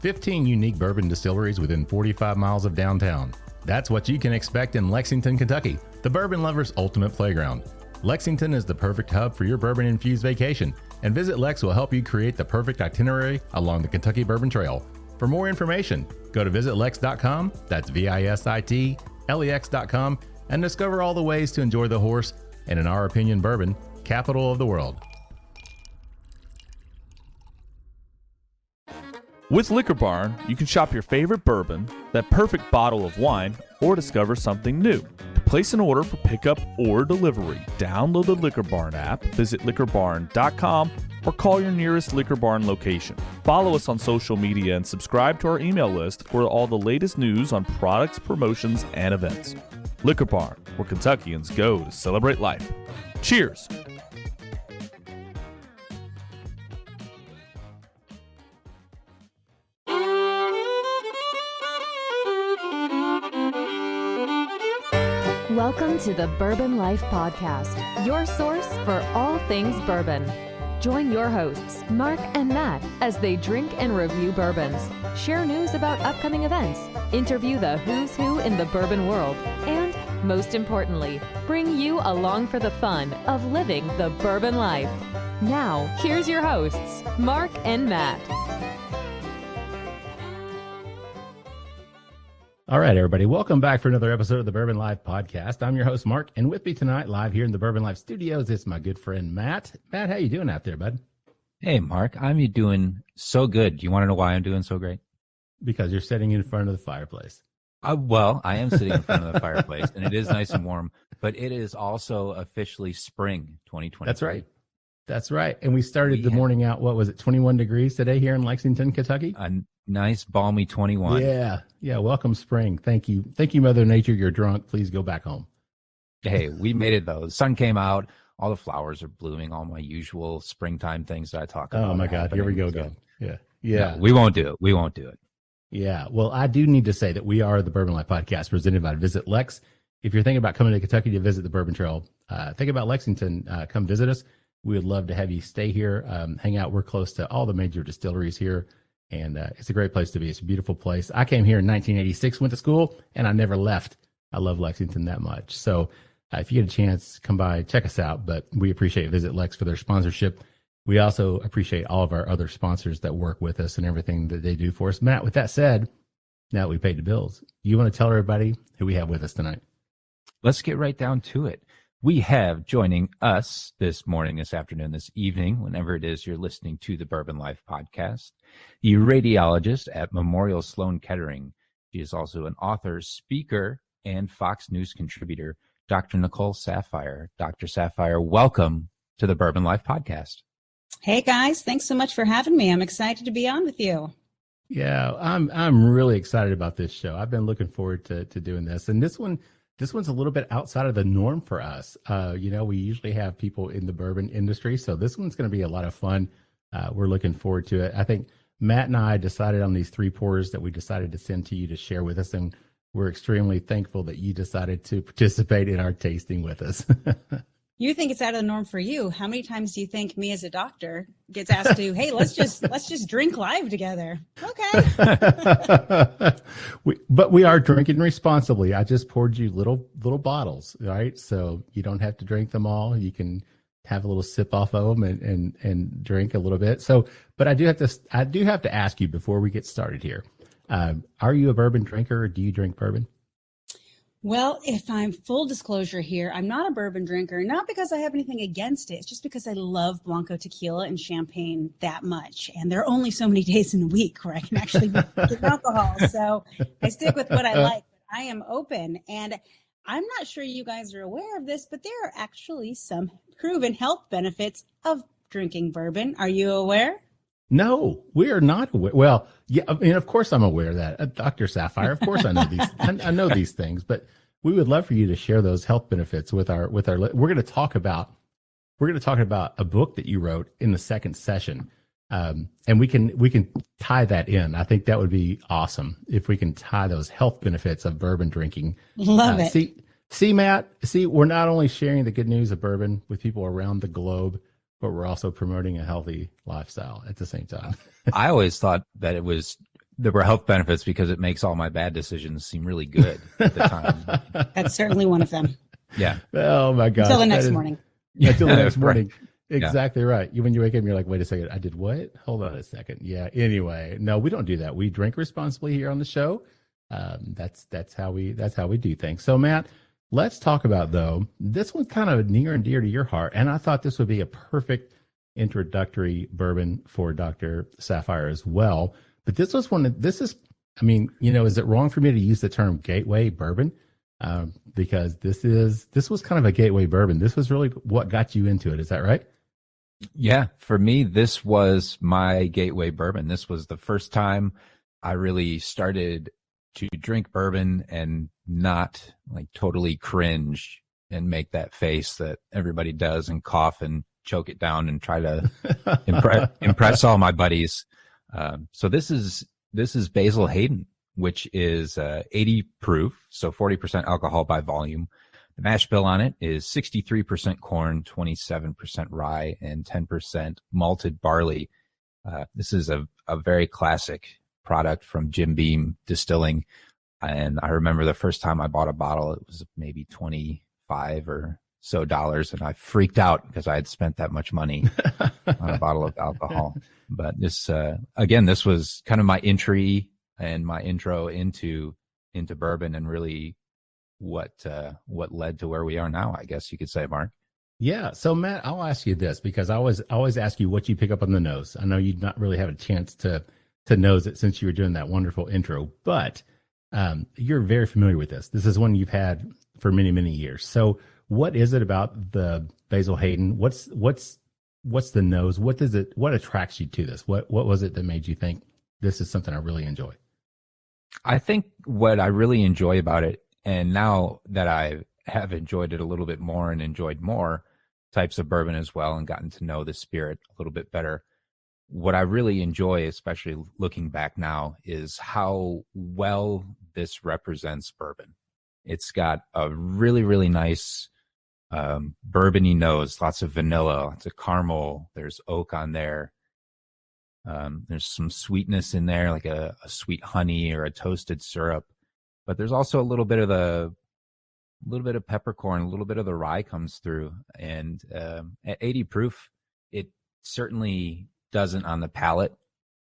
15 unique bourbon distilleries within 45 miles of downtown. That's what you can expect in Lexington, Kentucky, the bourbon lover's ultimate playground. Lexington is the perfect hub for your bourbon-infused vacation, and VisitLEX will help you create the perfect itinerary along the Kentucky Bourbon Trail. For more information, go to visitlex.com, that's VisitLEX.com, and discover all the ways to enjoy the horse and, in our opinion, bourbon, capital of the world. With Liquor Barn, you can shop your favorite bourbon, that perfect bottle of wine, or discover something new. To place an order for pickup or delivery, download the Liquor Barn app, visit liquorbarn.com, or call your nearest Liquor Barn location. Follow us on social media and subscribe to our email list for all the latest news on products, promotions, and events. Liquor Barn, where Kentuckians go to celebrate life. Cheers! Welcome to the Bourbon Life Podcast, your source for all things bourbon. Join your hosts, Mark and Matt, as they drink and review bourbons, share news about upcoming events, interview the who's who in the bourbon world, and, most importantly, bring you along for the fun of living the bourbon life. Now, here's your hosts, Mark and Matt. All right, everybody. Welcome back for another episode of the Bourbon Life Podcast. I'm your host, Mark, and with me tonight, live here in the Bourbon Life Studios, is my good friend, Matt. Matt, how you doing out there, bud? Hey, Mark. I'm doing so good. Do you want to know why I'm doing so great? Because you're sitting in front of the fireplace. Well, I am sitting in front of the fireplace, and it is nice and warm, but it is also officially spring 2020. That's right. That's right. And we started the morning out, 21 degrees today here in Lexington, Kentucky? A nice, balmy 21. Yeah. Welcome spring. Thank you. Thank you, Mother Nature. You're drunk. Please go back home. Hey, we made it, though. The sun came out. All the flowers are blooming. All my usual springtime things that I talk about. Oh, my God. Here we go again. Yeah. No, we won't do it. Yeah. Well, I do need to say that we are the Bourbon Life Podcast presented by VisitLEX. If you're thinking about coming to Kentucky to visit the Bourbon Trail, think about Lexington. Come visit us. We would love to have you stay here, hang out. We're close to all the major distilleries here, and it's a great place to be. It's a beautiful place. I came here in 1986, went to school, and I never left. I love Lexington that much. So if you get a chance, come by, check us out. But we appreciate VisitLEX for their sponsorship. We also appreciate all of our other sponsors that work with us and everything that they do for us. Matt, with that said, now that we paid the bills, you want to tell everybody who we have with us tonight? Let's get right down to it. We have joining us this morning, this afternoon, this evening, whenever it is you're listening to the Bourbon Life Podcast, the radiologist at Memorial Sloan Kettering. She is also an author, speaker, and Fox News contributor, Dr. Nicole Saphier. Dr. Saphier, welcome to the Bourbon Life Podcast. Hey, guys. Thanks so much for having me. I'm excited to be on with you. Yeah, I'm really excited about this show. I've been looking forward to doing this. And this one's a little bit outside of the norm for us. We usually have people in the bourbon industry, so this one's going to be a lot of fun. We're looking forward to it. I think Matt and I decided on these 3 pours that we decided to send to you to share with us, and we're extremely thankful that you decided to participate in our tasting with us. You think it's out of the norm for you. How many times do you think me as a doctor gets asked to, hey, let's just drink live together? Okay. But we are drinking responsibly. I just poured you little bottles, right? So you don't have to drink them all. You can have a little sip off of them and drink a little bit. So, but I do have to ask you before we get started here. Are you a bourbon drinker, or do you drink bourbon? Well, if I'm full disclosure here, I'm not a bourbon drinker, not because I have anything against it. It's just because I love Blanco tequila and champagne that much. And there are only so many days in a week where I can actually drink alcohol. So I stick with what I like. I am open. And I'm not sure you guys are aware of this, but there are actually some proven health benefits of drinking bourbon. Are you aware? No, we are not aware. Well, yeah, I mean, of course I'm aware of that. Dr. Saphier, of course I know these. I know these things, but we would love for you to share those health benefits with our. We're going to talk about a book that you wrote in the second session, and we can tie that in. I think that would be awesome if we can tie those health benefits of bourbon drinking. Love it. See, Matt. We're not only sharing the good news of bourbon with people around the globe, but we're also promoting a healthy lifestyle at the same time. I always thought that it was there were health benefits because it makes all my bad decisions seem really good at the time. That's certainly one of them. Yeah. Oh my gosh. Until the next morning. Until the next morning. Right. Exactly right. When you wake up, you're like, wait a second, I did what? Hold on a second. Yeah. Anyway, no, we don't do that. We drink responsibly here on the show. That's how we do things. So Matt, let's talk about, though, this one's kind of near and dear to your heart. And I thought this would be a perfect introductory bourbon for Dr. Saphier as well. But this was is it wrong for me to use the term gateway bourbon? Because this was kind of a gateway bourbon. This was really what got you into it. Is that right? Yeah. For me, this was my gateway bourbon. This was the first time I really started to drink bourbon and not like totally cringe and make that face that everybody does and cough and choke it down and try to impress all my buddies. So this is Basil Hyden, which is 80 proof, so 40% alcohol by volume. The mash bill on it is 63% corn, 27% rye, and 10% malted barley. This is a very classic product from Jim Beam Distilling. And I remember the first time I bought a bottle, it was maybe $25 or so, and I freaked out because I had spent that much money on a bottle of alcohol. But this, again, this was kind of my entry and my intro into bourbon, and really what led to where we are now, I guess you could say, Mark. Yeah. So Matt, I'll ask you this because I always ask you what you pick up on the nose. I know you'd not really have a chance to nose it since you were doing that wonderful intro, but you're very familiar with this. This is one you've had for many, many years. So what is it about the Basil Hyden? What's the nose? What attracts you to this? What was it that made you think this is something I really enjoy? I think what I really enjoy about it, and now that I have enjoyed it a little bit more and enjoyed more types of bourbon as well and gotten to know the spirit a little bit better, what I really enjoy, especially looking back now, is how well this represents bourbon. It's got a really, really nice bourbony nose, lots of vanilla, lots of caramel. There's oak on there. There's some sweetness in there, like a sweet honey or a toasted syrup. But there's also a little bit of peppercorn, a little bit of the rye comes through. And at 80 proof, it certainly doesn't on the palate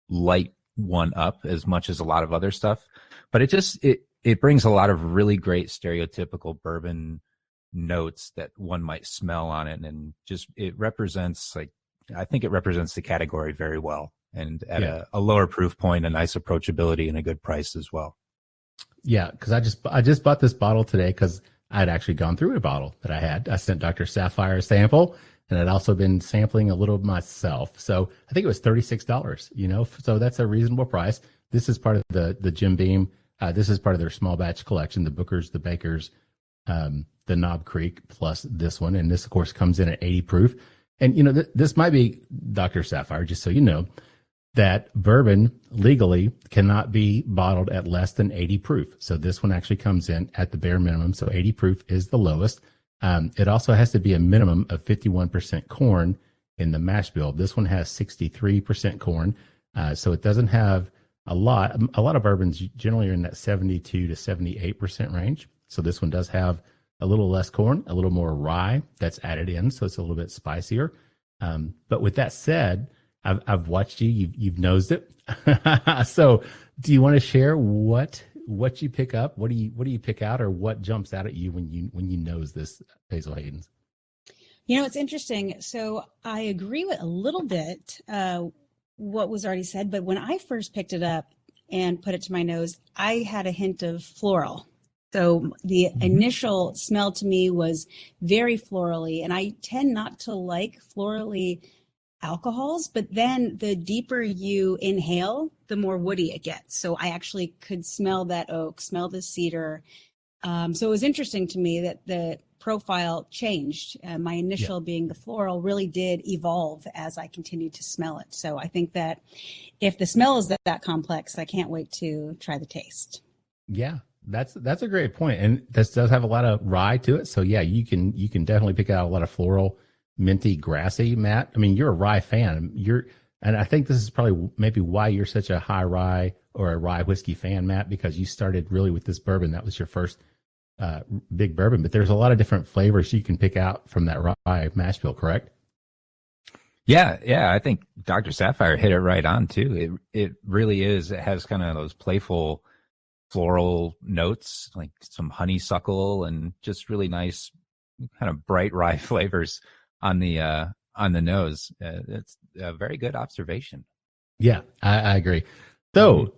light one up as much as a lot of other stuff. But it brings a lot of really great stereotypical bourbon notes that one might smell on it. And just, it represents, I think it represents the category very well. And at a lower proof point, a nice approachability and a good price as well. Yeah, because I just bought this bottle today because I'd actually gone through a bottle that I had. I sent Dr. Saphier a sample, and I'd also been sampling a little myself. So I think it was $36, so that's a reasonable price. This is part of the Jim Beam. This is part of their small batch collection, the Bookers, the Bakers, the Knob Creek, plus this one. And this, of course, comes in at 80 proof. And, this might be, Dr. Saphier, just so you know, that bourbon legally cannot be bottled at less than 80 proof. So this one actually comes in at the bare minimum. So 80 proof is the lowest. It also has to be a minimum of 51% corn in the mash bill. This one has 63% corn. So it doesn't have a lot. A lot of bourbons generally are in that 72 to 78% range. So this one does have a little less corn, a little more rye that's added in. So it's a little bit spicier. But with that said, I've watched you. You've nosed it. So, do you want to share what you pick up? What do you pick out, or what jumps out at you when you nose this Basil Hyden's? It's interesting. So I agree with a little bit what was already said, but when I first picked it up and put it to my nose, I had a hint of floral. So the initial smell to me was very florally, and I tend not to like florally alcohols, but then the deeper you inhale, the more woody it gets. So I actually could smell that oak, smell the cedar. So it was interesting to me that the profile changed. My initial being the floral really did evolve as I continued to smell it. So I think that if the smell is that complex, I can't wait to try the taste. Yeah, that's a great point. And this does have a lot of rye to it. So yeah, you can definitely pick out a lot of floral, minty, grassy. Matt, I mean, you're a rye fan. And I think this is probably maybe why you're such a high rye or a rye whiskey fan, Matt, because you started really with this bourbon. That was your first big bourbon, but there's a lot of different flavors you can pick out from that rye mash bill, correct? Yeah. I think Dr. Saphier hit it right on too. It really is. It has kind of those playful floral notes, like some honeysuckle and just really nice kind of bright rye flavors on the nose. It's a very good observation. Yeah, I agree. So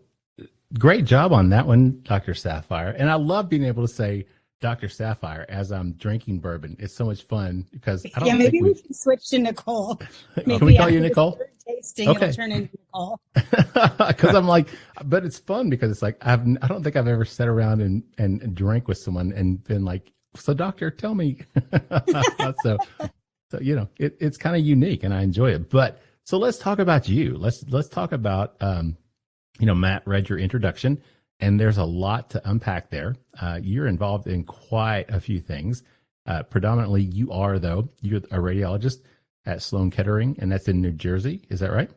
great job on that one, Dr. Saphier. And I love being able to say Dr. Saphier as I'm drinking bourbon. It's so much fun because I don't maybe we can switch to Nicole. Maybe can we call you Nicole? Tasting, okay. It'll turn into Nicole. Because I'm like, but it's fun because it's like I don't think I've ever sat around and drank with someone and been like, so doctor, tell me. so it's kind of unique and I enjoy it. But so let's talk about you. Let's talk about Matt read your introduction. And there's a lot to unpack there. You're involved in quite a few things. Predominantly, you're a radiologist at Sloan Kettering, and that's in New Jersey. Is that right?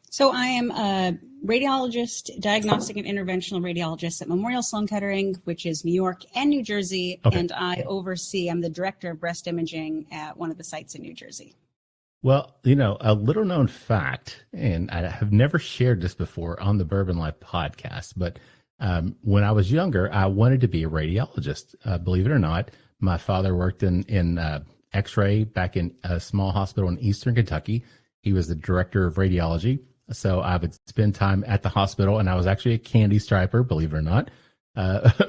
So I am a radiologist, diagnostic and interventional radiologist at Memorial Sloan Kettering, which is New York and New Jersey. Okay. And I'm the director of breast imaging at one of the sites in New Jersey. Well, a little known fact, and I have never shared this before on the Bourbon Life podcast, but when I was younger, I wanted to be a radiologist. Believe it or not, my father worked in X-ray back in a small hospital in Eastern Kentucky. He was the director of radiology. So I would spend time at the hospital, and I was actually a candy striper, believe it or not,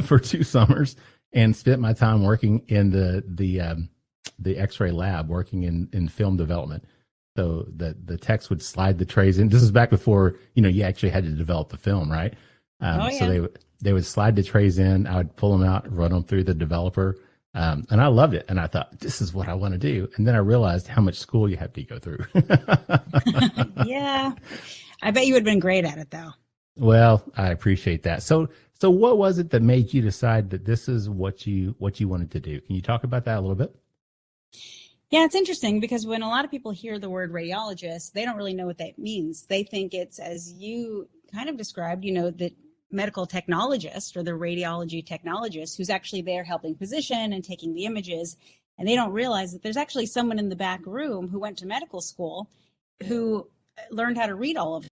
for 2 summers, and spent my time working in the X-ray lab, working in film development. So the techs would slide the trays in. This is back before, you actually had to develop the film, right? So they would slide the trays in. I would pull them out, run them through the developer. And I loved it. And I thought, this is what I want to do. And then I realized how much school you have to go through. Yeah. I bet you would have been great at it, though. Well, I appreciate that. So what was it that made you decide that this is what you wanted to do? Can you talk about that a little bit? Yeah, it's interesting because when a lot of people hear the word radiologist, they don't really know what that means. They think it's, as you kind of described, the medical technologist or the radiology technologist who's actually there helping position and taking the images. And they don't realize that there's actually someone in the back room who went to medical school who learned how to read all of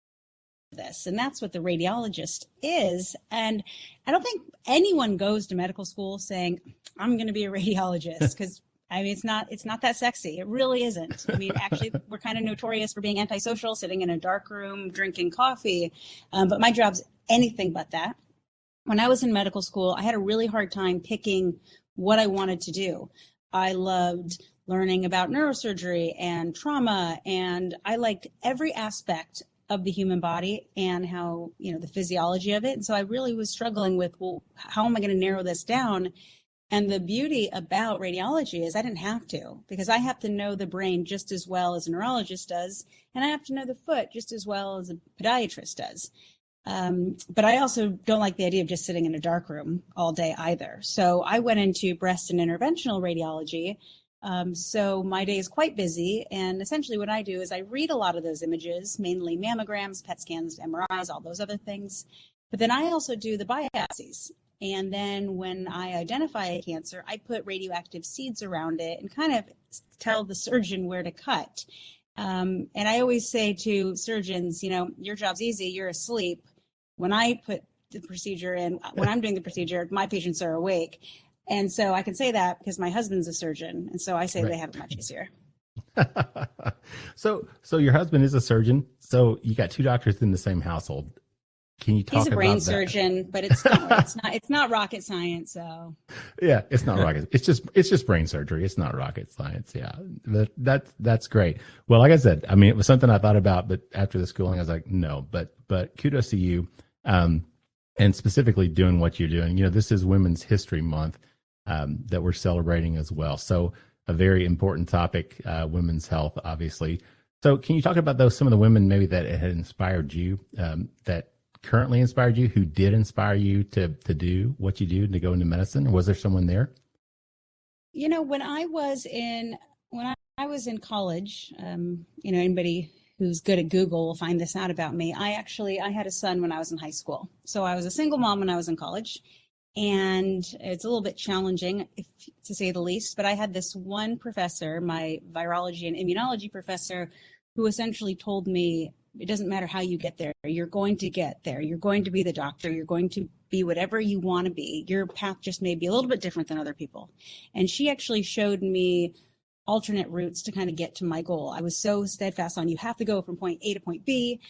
this. And that's what the radiologist is. And I don't think anyone goes to medical school saying, I'm going to be a radiologist, because it's not that sexy. It really isn't. Actually, we're kind of notorious for being antisocial, sitting in a dark room, drinking coffee. But my job's anything but that. When I was in medical school, I had a really hard time picking what I wanted to do. I loved learning about neurosurgery and trauma, and I liked every aspect of the human body and how, the physiology of it. And so I really was struggling with, well, how am I going to narrow this down? And the beauty about radiology is I didn't have to, because I have to know the brain just as well as a neurologist does, and I have to know the foot just as well as a podiatrist does. But I also don't like the idea of just sitting in a dark room all day either. So I went into breast and interventional radiology. So my day is quite busy. And essentially what I do is I read a lot of those images, mainly mammograms, PET scans, MRIs, all those other things. But then I also do the biopsies. And then when I identify a cancer, I put radioactive seeds around it and kind of tell the surgeon where to cut. And I always say to surgeons, your job's easy, you're asleep. When I put the procedure in, when I'm doing the procedure, my patients are awake. And so I can say that because my husband's a surgeon. And so I say They have it much easier. So your husband is a surgeon. So you got 2 doctors in the same household. Can you talk about that? He's a brain surgeon, but it's not rocket science. So yeah, it's not rocket. It's just brain surgery. It's not rocket science. Yeah, that's great. Well, like I said, it was something I thought about, but after the schooling, I was like, no. But kudos to you, and specifically doing what you're doing. This is Women's History Month that we're celebrating as well. So a very important topic, women's health, obviously. So can you talk about some of the women maybe that had inspired you, that currently inspired you, who did inspire you to do what you do, to go into medicine? Was there someone there? When I was in college, anybody who's good at Google will find this out about me. I had a son when I was in high school. So I was a single mom when I was in college. And it's a little bit challenging, to say the least. But I had this one professor, my virology and immunology professor, who essentially told me, it doesn't matter how you get there. You're going to get there. You're going to be the doctor. You're going to be whatever you want to be. Your path just may be a little bit different than other people. And she actually showed me alternate routes to kind of get to my goal. I was so steadfast on, you have to go from point A to point B.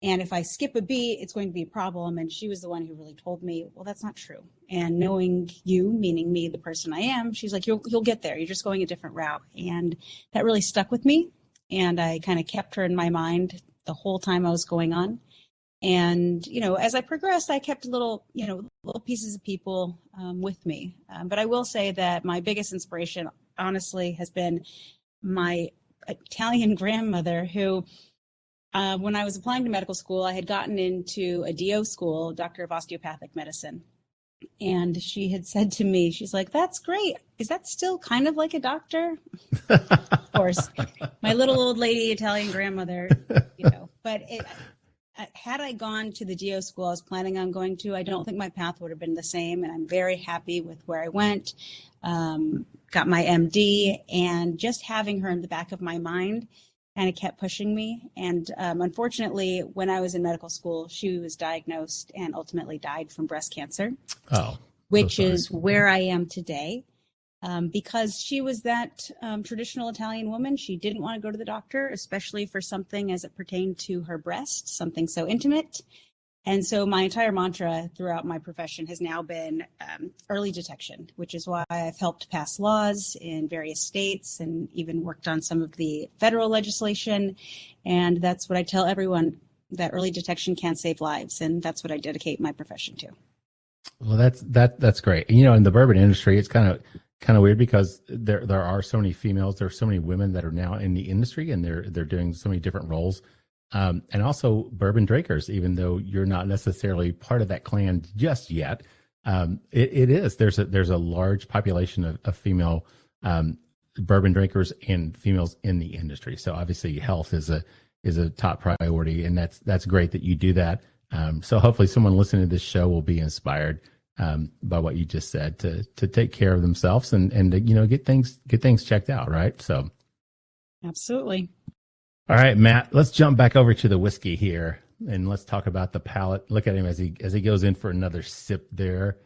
And if I skip a B, it's going to be a problem. And she was the one who really told me, well, that's not true. And knowing you, meaning me, the person I am, she's like, you'll get there. You're just going a different route. And that really stuck with me. And I kind of kept her in my mind the whole time I was going on. And, as I progressed, I kept little pieces of people with me. But I will say that my biggest inspiration, honestly, has been my Italian grandmother who, when I was applying to medical school, I had gotten into a DO school, Doctor of Osteopathic Medicine. And she had said to me, she's like, that's great. Is that still kind of like a doctor? Of course, my little old lady Italian grandmother, but had I gone to the DO school I was planning on going to, I don't think my path would have been the same. And I'm very happy with where I went, got my MD, and just having her in the back of my mind kind of kept pushing me. And unfortunately, when I was in medical school, she was diagnosed and ultimately died from breast cancer. Oh, which is where I am today. Because she was that traditional Italian woman. She didn't want to go to the doctor, especially for something as it pertained to her breast, something so intimate. And so my entire mantra throughout my profession has now been early detection, which is why I've helped pass laws in various states and even worked on some of the federal legislation. And that's what I tell everyone, that early detection can save lives. And that's what I dedicate my profession to. Well, that's great. In the bourbon industry, it's kind of weird because there are so many females, there are so many women that are now in the industry, and they're doing so many different roles. And also bourbon drinkers, even though you're not necessarily part of that clan just yet. It is. There's a large population of female bourbon drinkers and females in the industry. So obviously health is a top priority, and that's great that you do that. So hopefully someone listening to this show will be inspired by what you just said to take care of themselves and to, get things checked out, right? So absolutely. All right, Matt, let's jump back over to the whiskey here and let's talk about the palate. Look at him as he goes in for another sip there.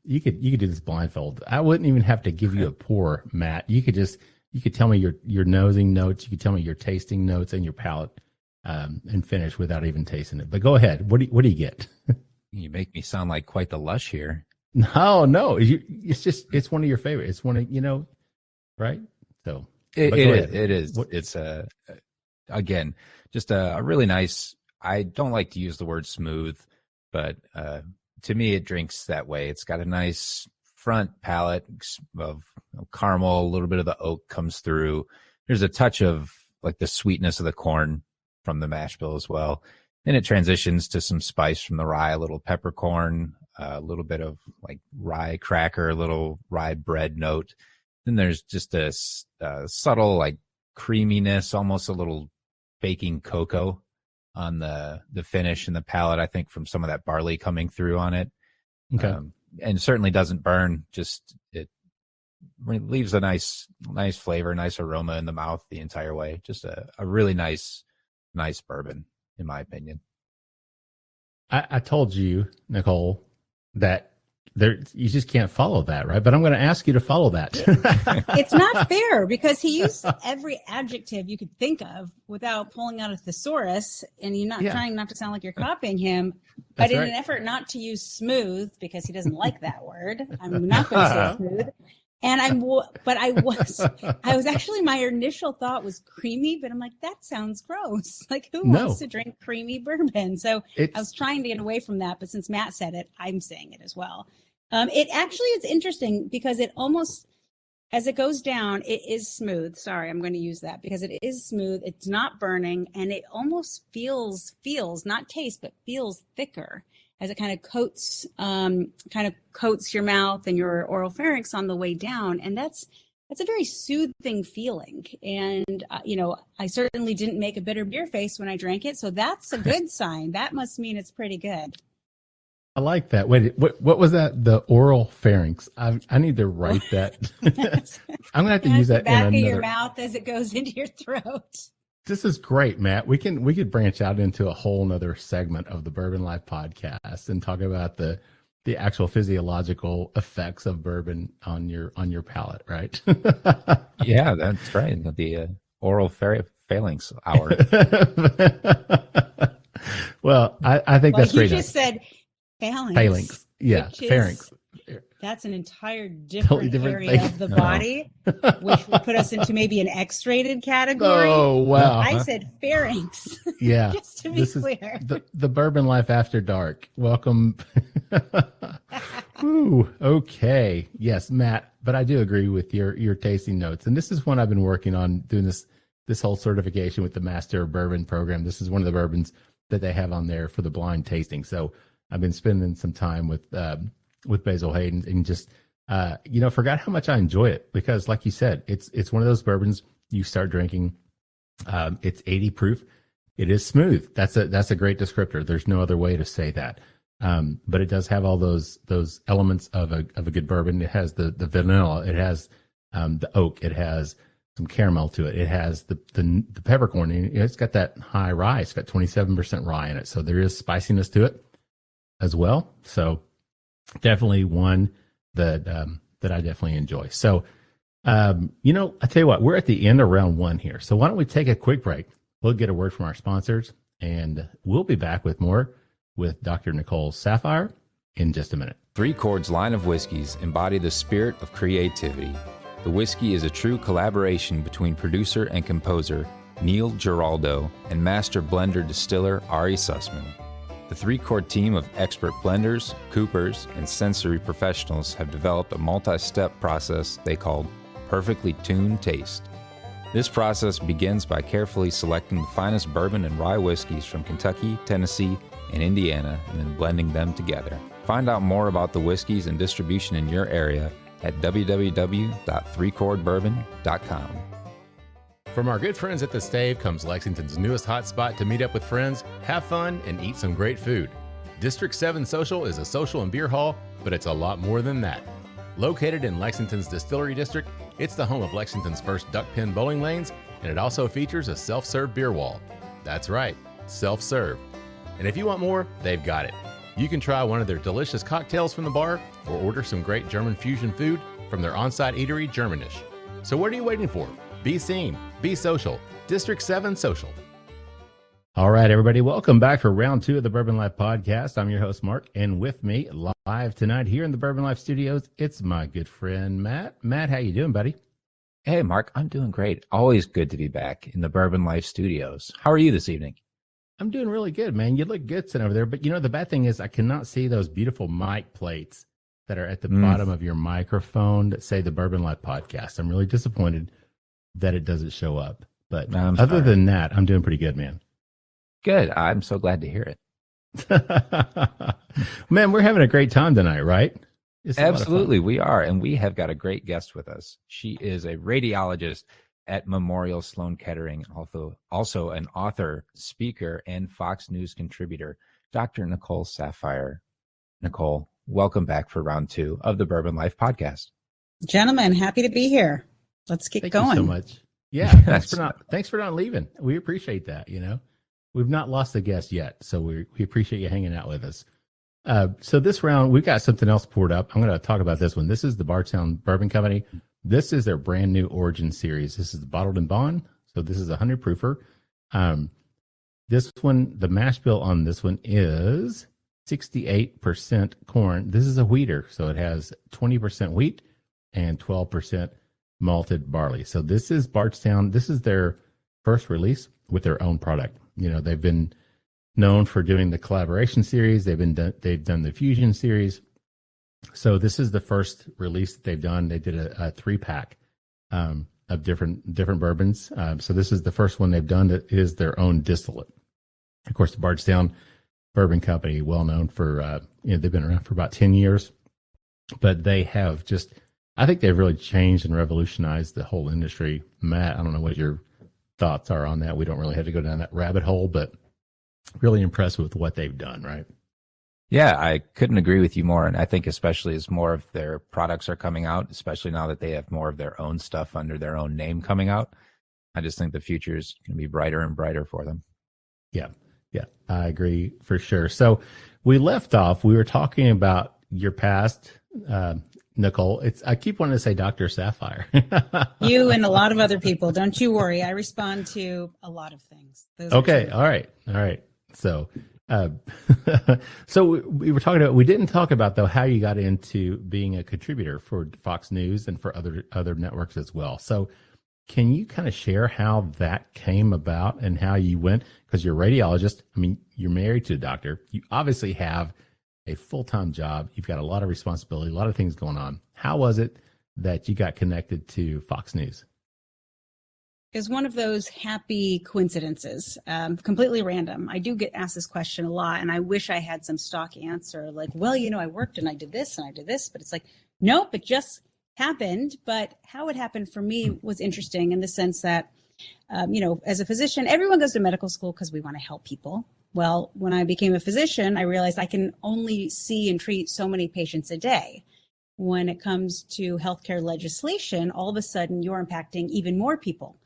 You could do this blindfold. I wouldn't even have to give you a pour, Matt. You could tell me your nosing notes, you could tell me your tasting notes and your palate, and finish without even tasting it. But go ahead. What do you get? You make me sound like quite the lush here. No. It's one of your favorites. It's one of, right? So it is. It's again, just a really nice, I don't like to use the word smooth, but to me, it drinks that way. It's got a nice front palate of caramel, a little bit of the oak comes through. There's a touch of like the sweetness of the corn from the mash bill as well. Then it transitions to some spice from the rye, a little peppercorn, a little bit of like rye cracker, a little rye bread note. Then there's just a subtle like creaminess, almost a little baking cocoa on the finish and the palate, I think, from some of that barley coming through on it. Okay. And certainly doesn't burn, just it leaves a nice flavor, nice aroma in the mouth the entire way. Just a really nice bourbon, in my opinion. I told you, Nicole, that you just can't follow that, right? But I'm going to ask you to follow that. It's not fair because he used every adjective you could think of without pulling out a thesaurus, and you're not trying not to sound like you're copying him. But in an effort not to use smooth, because he doesn't like that word, I'm not going to say smooth. And I was actually, my initial thought was creamy, but I'm like, that sounds gross. Like, who wants to drink creamy bourbon? So I was trying to get away from that, but since Matt said it, I'm saying it as well. It actually is interesting because it almost, as it goes down, it is smooth. Sorry, I'm going to use that because it is smooth. It's not burning, and it almost feels, not taste, but feels thicker as it kind of coats your mouth and your oral pharynx on the way down. And that's it's a very soothing feeling. And, I certainly didn't make a bitter beer face when I drank it. So that's a good sign. That must mean it's pretty good. I like that. Wait, what was that? The oral pharynx. I need to write that. I'm going to have to use that back in of your mouth as it goes into your throat. This is great, Matt. We could branch out into a whole nother segment of the Bourbon Life podcast and talk about the actual physiological effects of bourbon on your palate, right? Yeah, that's right. The oral phalanx hour. Well, I think that's great. You just said phalanx. Phalanx. Yeah, pharynx. That's an entire different area thing. Of the body, which would put us into maybe an X-rated category. Oh, wow. I said pharynx. Yeah. Just to be clear. The Bourbon Life After Dark. Welcome. Ooh, okay. Yes, Matt, but I do agree with your tasting notes. And this is one I've been working on doing this whole certification with the Master of Bourbon program. This is one of the bourbons that they have on there for the blind tasting. So I've been spending some time with Basil Hyden and just, forgot how much I enjoy it because like you said, it's one of those bourbons you start drinking. It's 80 proof. It is smooth. That's a great descriptor. There's no other way to say that. But it does have all those elements of a good bourbon. It has the vanilla. It has, the oak. It has some caramel to it. It has the peppercorn. And it's got that high rye. It's got 27% rye in it. So there is spiciness to it as well. So definitely one that I definitely enjoy. So, I tell you what, we're at the end of round one here. So why don't we take a quick break? We'll get a word from our sponsors and we'll be back with more with Dr. Nicole Saphier in just a minute. Three Chord's line of whiskeys embody the spirit of creativity. The whiskey is a true collaboration between producer and composer Neil Giraldo and master blender distiller Ari Sussman. The Three Chord team of expert blenders, coopers, and sensory professionals have developed a multi-step process they called Perfectly Tuned Taste. This process begins by carefully selecting the finest bourbon and rye whiskeys from Kentucky, Tennessee, and Indiana, and then blending them together. Find out more about the whiskeys and distribution in your area at www.threechordbourbon.com. From our good friends at The Stave comes Lexington's newest hot spot to meet up with friends, have fun, and eat some great food. District 7 Social is a social and beer hall, but it's a lot more than that. Located in Lexington's Distillery District, it's the home of Lexington's first duck pin bowling lanes, and it also features a self-serve beer wall. That's right, self-serve. And if you want more, they've got it. You can try one of their delicious cocktails from the bar or order some great German fusion food from their on-site eatery, Germanish. So what are you waiting for? Be seen, be social. District 7 Social. All right, everybody, welcome back for round two of the Bourbon Life podcast. I'm your host, Mark, and with me live tonight here in the Bourbon Life studios, it's my good friend, Matt. Matt, how you doing, buddy? Hey, Mark, I'm doing great. Always good to be back in the Bourbon Life studios. How are you this evening? I'm doing really good, man. You look good sitting over there, but the bad thing is I cannot see those beautiful mic plates that are at the bottom of your microphone that say the Bourbon Life podcast. I'm really disappointed that it doesn't show up. But other than that, I'm doing pretty good, man. Good. I'm so glad to hear it. Man, we're having a great time tonight, right? Absolutely, we are. And we have got a great guest with us. She is a radiologist at Memorial Sloan Kettering, also an author, speaker, and Fox News contributor, Dr. Nicole Saphier. Nicole, welcome back for round two of the Bourbon Life podcast. Gentlemen, happy to be here. Let's get going. Thank you so much. Yeah, thanks for not leaving. We appreciate that. We've not lost a guest yet, so we appreciate you hanging out with us. So this round, we've got something else poured up. I'm going to talk about this one. This is the Bardstown Bourbon Company. This is their brand new Origin series. This is the Bottled in Bond. So this is a 100 proofer. This one, the mash bill on this one is 68% corn. This is a wheater, so it has 20% wheat and 12% malted barley. So this is Bardstown. This is their first release with their own product. They've been known for doing the collaboration series. They've done the fusion series. So this is the first release that they've done. They did a 3-pack of different bourbons. So this is the first one they've done that is their own distillate. Of course, the Bardstown Bourbon Company, well known for they've been around for about 10 years, but they have just I think they've really changed and revolutionized the whole industry. Matt, I don't know what your thoughts are on that. We don't really have to go down that rabbit hole, but really impressed with what they've done, right? Yeah, I couldn't agree with you more. And I think especially as more of their products are coming out, especially now that they have more of their own stuff under their own name coming out, I just think the future is going to be brighter and brighter for them. Yeah, I agree for sure. So we left off, we were talking about your past, Nicole. I keep wanting to say Dr. Saphier. You and a lot of other people. Don't you worry. I respond to a lot of things. Okay. All right. So, so we were talking about, we didn't talk about though, how you got into being a contributor for Fox News and for other networks as well. So can you kind of share how that came about and how you went? Because you're a radiologist. I mean, you're married to a doctor. You obviously have a full-time job. You've got a lot of responsibility, a lot of things going on. How was it that you got connected to Fox News? It was one of those happy coincidences, completely random. I do get asked this question a lot, and I wish I had some stock answer like, well, I worked and I did this and I did this, but it's like, nope, it just happened. But how it happened for me was interesting in the sense that, as a physician, everyone goes to medical school because we want to help people. Well, when I became a physician, I realized I can only see and treat so many patients a day. When it comes to healthcare legislation, all of a sudden you're impacting even more people.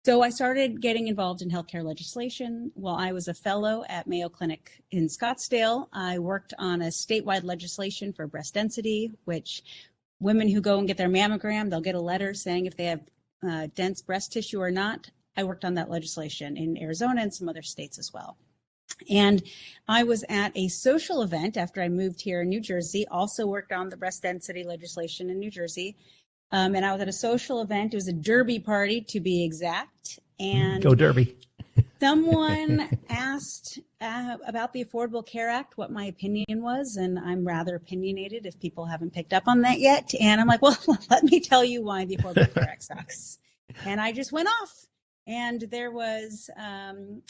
So I started getting involved in healthcare legislation while I was a fellow at Mayo Clinic in Scottsdale. I worked on a statewide legislation for breast density, which women who go and get their mammogram, they'll get a letter saying if they have dense breast tissue or not. I worked on that legislation in Arizona and some other states as well. And I was at a social event after I moved here in New Jersey, also worked on the breast density legislation in New Jersey. And I was at a social event. It was a derby party, to be exact. And go Derby. Someone asked about the Affordable Care Act, what my opinion was. And I'm rather opinionated if people haven't picked up on that yet. And I'm like, well, let me tell you why the Affordable Care Act sucks. And I just went off. And there was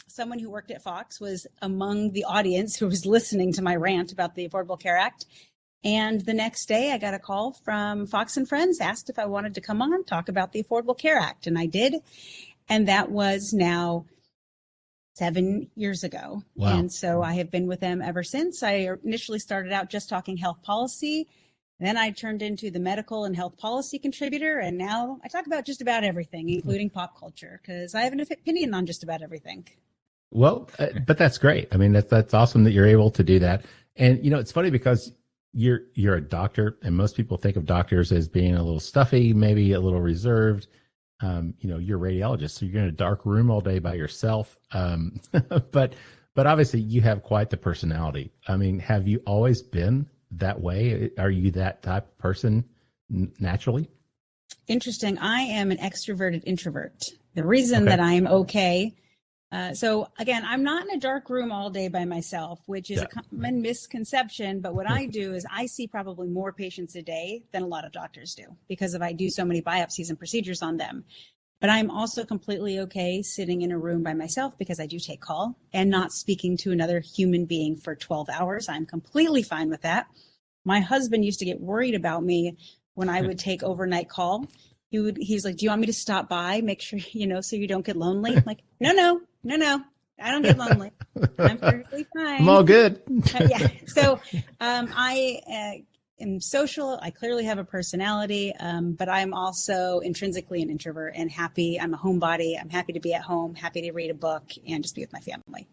someone who worked at Fox was among the audience who was listening to my rant about the Affordable Care Act. And the next day I got a call from Fox and Friends, asked if I wanted to come on, talk about the Affordable Care Act. And I did. And that was now 7 years ago. Wow. And so I have been with them ever since. I initially started out just talking health policy. Then I turned into the medical and health policy contributor. And now I talk about just about everything, including pop culture, because I have an opinion on just about everything. Well, but that's great. I mean, that's awesome that you're able to do that. And, it's funny because you're a doctor, and most people think of doctors as being a little stuffy, maybe a little reserved. You're a radiologist, so you're in a dark room all day by yourself. But obviously you have quite the personality. I mean, have you always been that way? Are you that type of person naturally? Interesting. I am an extroverted introvert. The reason that I'm okay. So again, I'm not in a dark room all day by myself, which is a common misconception. But what I do is I see probably more patients a day than a lot of doctors do because I do so many biopsies and procedures on them. But I'm also completely okay sitting in a room by myself because I do take call and not speaking to another human being for 12 hours. I'm completely fine with that. My husband used to get worried about me when I would take overnight call. He's like, do you want me to stop by, make sure, so you don't get lonely? I'm like, no, I don't get lonely. I'm perfectly fine. I'm all good. Yeah. So I am social. I clearly have a personality, but I'm also intrinsically an introvert and happy. I'm a homebody. I'm happy to be at home, happy to read a book and just be with my family.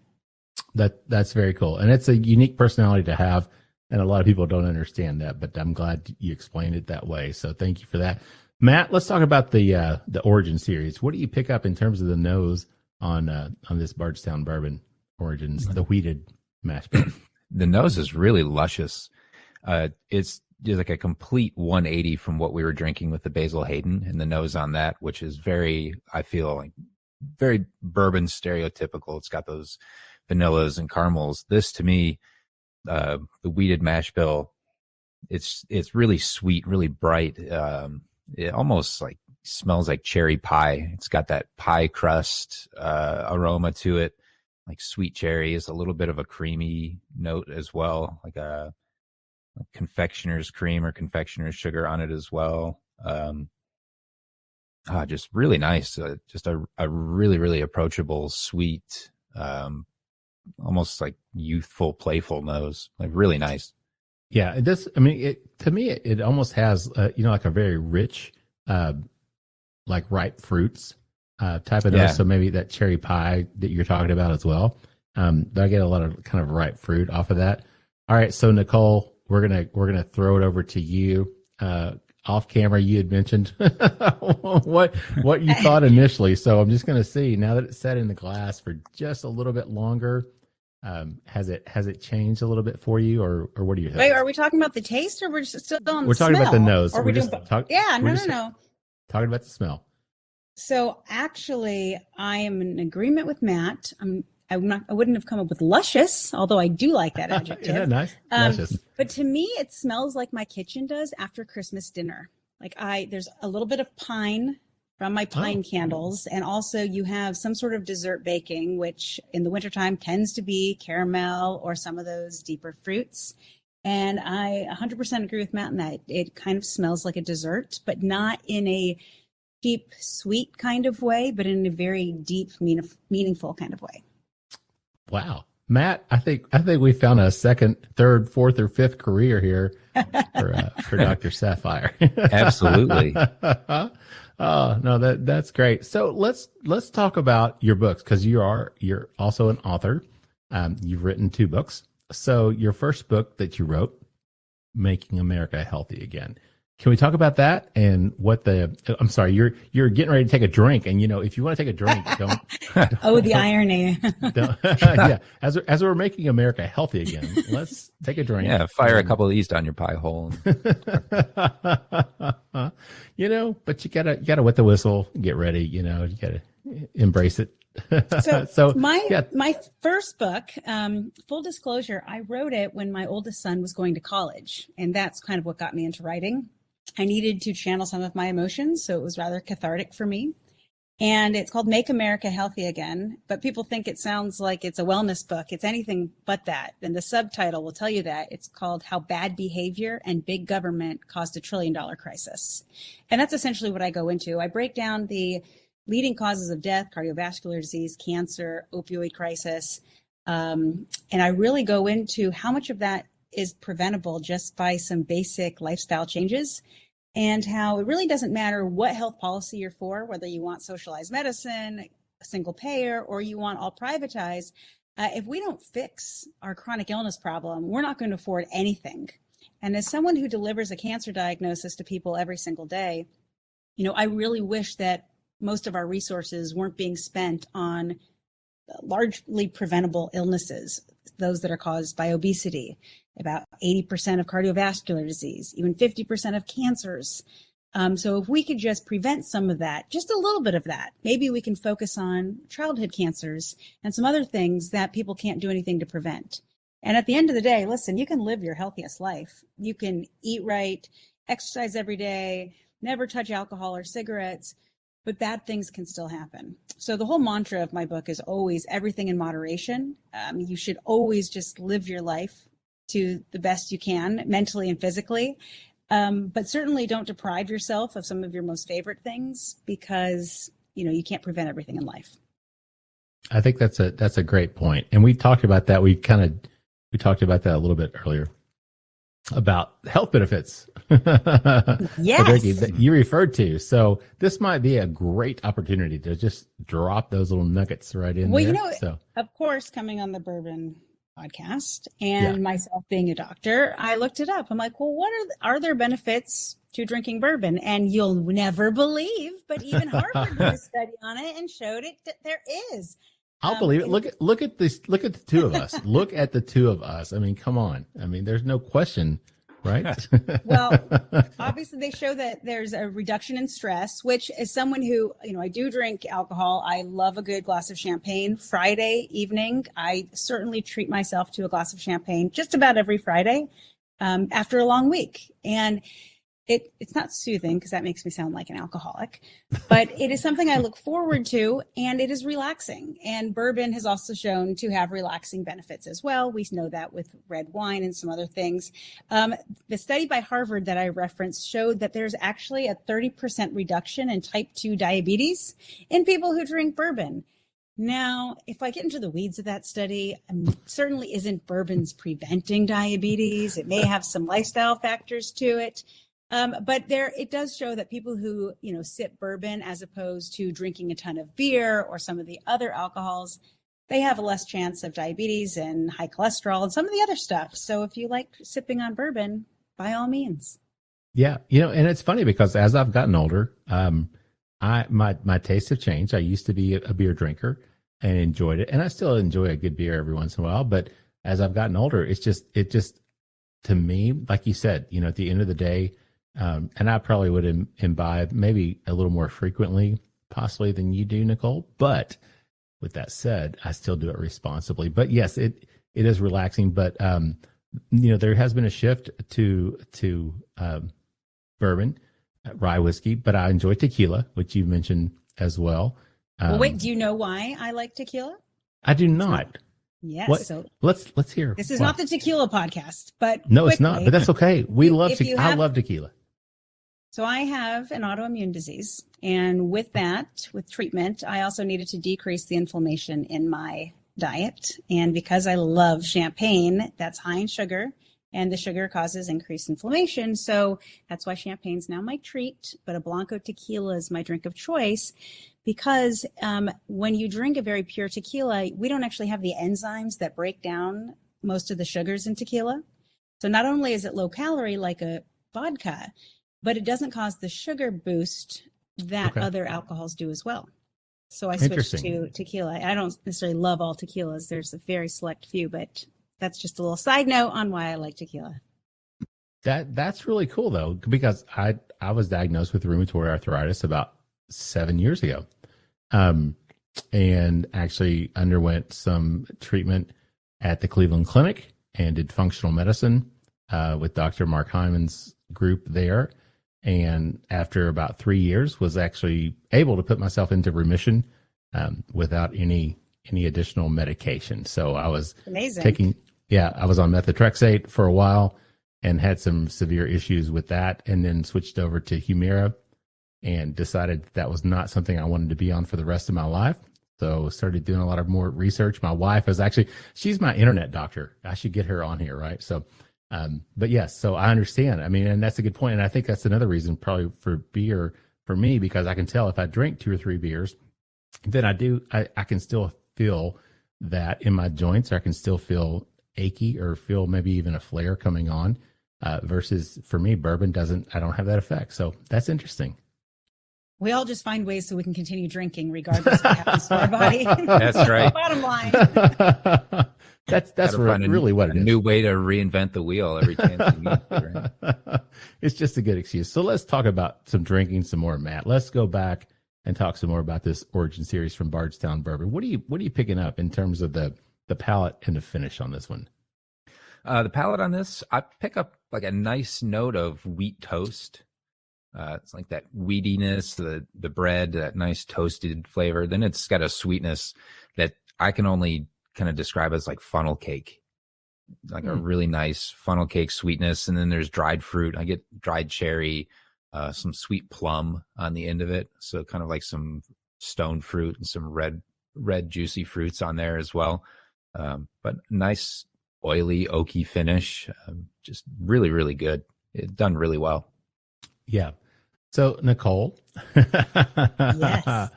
That's very cool. And it's a unique personality to have. And a lot of people don't understand that, but I'm glad you explained it that way. So thank you for that. Matt, let's talk about the Origin series. What do you pick up in terms of the nose on this Bardstown Bourbon Origins, the wheated mash bill? The nose is really luscious. It's just like a complete 180 from what we were drinking with the Basil Hyden, and the nose on that, which is I feel like very bourbon stereotypical. It's got those vanillas and caramels. This to me, the wheated mash bill, it's really sweet, really bright. It almost like smells like cherry pie. It's got that pie crust aroma to it, like sweet cherries, a little bit of a creamy note as well, like a confectioner's cream or confectioner's sugar on it as well. Just really nice. Just a really, really approachable, sweet, almost like youthful, playful nose. Like really nice. Yeah, it does. I mean, to me, it almost has, like a very rich, like ripe fruits type of nose. So maybe that cherry pie that you're talking about as well. But I get a lot of kind of ripe fruit off of that. All right, so Nicole, we're gonna throw it over to you. Off camera, you had mentioned what you thought initially. So I'm just gonna see now that it's set in the glass for just a little bit longer. Has it changed a little bit for you, or what do you think? Wait, are we talking about the taste, or we're just still on the We're talking about the nose. Or we're just no. Talking about the smell. So actually, I am in agreement with Matt. I wouldn't have come up with luscious, although I do like that adjective. Yeah, nice. Luscious. But to me, it smells like my kitchen does after Christmas dinner. Like there's a little bit of pine from my pine candles. And also you have some sort of dessert baking, which in the wintertime tends to be caramel or some of those deeper fruits. And I 100% agree with Matt in that it kind of smells like a dessert, but not in a cheap, sweet kind of way, but in a very deep, meaningful kind of way. Wow. Matt, I think we found a second, third, fourth, or fifth career here for Dr. Saphier. Absolutely. Oh, no, that's great. So let's talk about your books, because you're also an author. You've written 2 books. So your first book that you wrote, Making America Healthy Again. Can we talk about that and what I'm sorry, you're getting ready to take a drink, and if you want to take a drink, don't. Oh, the irony. Yeah. As we're making America healthy again, let's take a drink. Yeah. Fire a couple of these down your pie hole. But you gotta wet the whistle, get ready, you gotta embrace it. So my first book, full disclosure, I wrote it when my oldest son was going to college, and that's kind of what got me into writing. I needed to channel some of my emotions, so it was rather cathartic for me. And it's called Make America Healthy Again, but people think it sounds like it's a wellness book. It's anything but that. And the subtitle will tell you that. It's called How Bad Behavior and Big Government Caused a $1 trillion Crisis. And that's essentially what I go into. I break down the leading causes of death, cardiovascular disease, cancer, opioid crisis. And I really go into how much of that is preventable just by some basic lifestyle changes, and how it really doesn't matter what health policy you're for, whether you want socialized medicine, single payer, or you want all privatized. If we don't fix our chronic illness problem, we're not going to afford anything. And as someone who delivers a cancer diagnosis to people every single day, I really wish that most of our resources weren't being spent on largely preventable illnesses, those that are caused by obesity, about 80% of cardiovascular disease, even 50% of cancers. So if we could just prevent some of that, just a little bit of that, maybe we can focus on childhood cancers and some other things that people can't do anything to prevent. And at the end of the day, listen, you can live your healthiest life. You can eat right, exercise every day, never touch alcohol or cigarettes, but bad things can still happen. So the whole mantra of my book is always everything in moderation. You should always just live your life to the best you can, mentally and physically. But certainly don't deprive yourself of some of your most favorite things, because, you can't prevent everything in life. I think that's a great point. And we talked about that. We talked about that a little bit earlier about health benefits. Yes. That you referred to. So this might be a great opportunity to just drop those little nuggets right in there. Of course, coming on the Bourbon podcast and myself being a doctor, I looked it up. I'm like, well, what are there benefits to drinking bourbon? And you'll never believe, but even Harvard did a study on it and showed it that there is. I'll believe it. Look at this. Look at the two of us. Look at the two of us. I mean, come on. I mean, there's no question, right? Well, obviously they show that there's a reduction in stress, which as someone who, I do drink alcohol. I love a good glass of champagne. Friday evening, I certainly treat myself to a glass of champagne just about every Friday after a long week. And it's not soothing because that makes me sound like an alcoholic, but it is something I look forward to, and it is relaxing. And bourbon has also shown to have relaxing benefits as well. We know that with red wine and some other things. The study by Harvard that I referenced showed that there's actually a 30% reduction in type 2 diabetes in people who drink bourbon. Now, if I get into the weeds of that study, certainly isn't bourbons preventing diabetes. It may have some lifestyle factors to it. But it does show that people who, sip bourbon as opposed to drinking a ton of beer or some of the other alcohols, they have a less chance of diabetes and high cholesterol and some of the other stuff. So if you like sipping on bourbon, by all means. Yeah. And it's funny because as I've gotten older, my tastes have changed. I used to be a beer drinker and enjoyed it. And I still enjoy a good beer every once in a while. But as I've gotten older, it just, to me, like you said, at the end of the day, and I probably would imbibe maybe a little more frequently, possibly than you do, Nicole. But with that said, I still do it responsibly. But yes, it is relaxing. But, there has been a shift to bourbon, rye whiskey, but I enjoy tequila, which you mentioned as well. Well, wait, do you know why I like tequila? I do not. Yes. What? So let's hear. This is not the tequila podcast, but no, quickly, it's not. But that's okay. I love tequila. So I have an autoimmune disease, and with treatment, I also needed to decrease the inflammation in my diet. And because I love champagne, that's high in sugar, and the sugar causes increased inflammation. So that's why champagne's now my treat, but a Blanco tequila is my drink of choice. Because when you drink a very pure tequila, we don't actually have the enzymes that break down most of the sugars in tequila. So not only is it low calorie like a vodka, but it doesn't cause the sugar boost that other alcohols do as well. So I switched to tequila. I don't necessarily love all tequilas. There's a very select few, but that's just a little side note on why I like tequila. That's really cool though, because I was diagnosed with rheumatoid arthritis about 7 years ago, and actually underwent some treatment at the Cleveland Clinic and did functional medicine with Dr. Mark Hyman's group there. And after about 3 years, was actually able to put myself into remission without any additional medication. So I was amazing. I was on methotrexate for a while and had some severe issues with that, and then switched over to Humira and decided that was not something I wanted to be on for the rest of my life. So started doing a lot of more research. My wife is she's my internet doctor. I should get her on here, right? So, but yes, so I understand. I mean, and that's a good point. And I think that's another reason probably for beer for me, because I can tell if I drink 2 or 3 beers, then I can still feel that in my joints, or I can still feel achy or feel maybe even a flare coming on, versus for me, bourbon I don't have that effect. So that's interesting. We all just find ways so we can continue drinking regardless of what happens to our body. That's right. Bottom line. That's really what it is. A new way to reinvent the wheel every chance you get. Right? It's just a good excuse. So let's talk about some drinking some more, Matt. Let's go back and talk some more about this Origin Series from Bardstown Bourbon. What are you picking up in terms of the palate and the finish on this one? The palate on this, I pick up like a nice note of wheat toast. It's like that wheatiness, the bread, that nice toasted flavor. Then it's got a sweetness that I can only kind of describe as like funnel cake, like a really nice funnel cake sweetness. And then there's dried fruit. I get dried cherry, some sweet plum on the end of it. So kind of like some stone fruit and some red juicy fruits on there as well. But nice oily, oaky finish. Just really, really good. It's done really well. Yeah. So Nicole, Yes.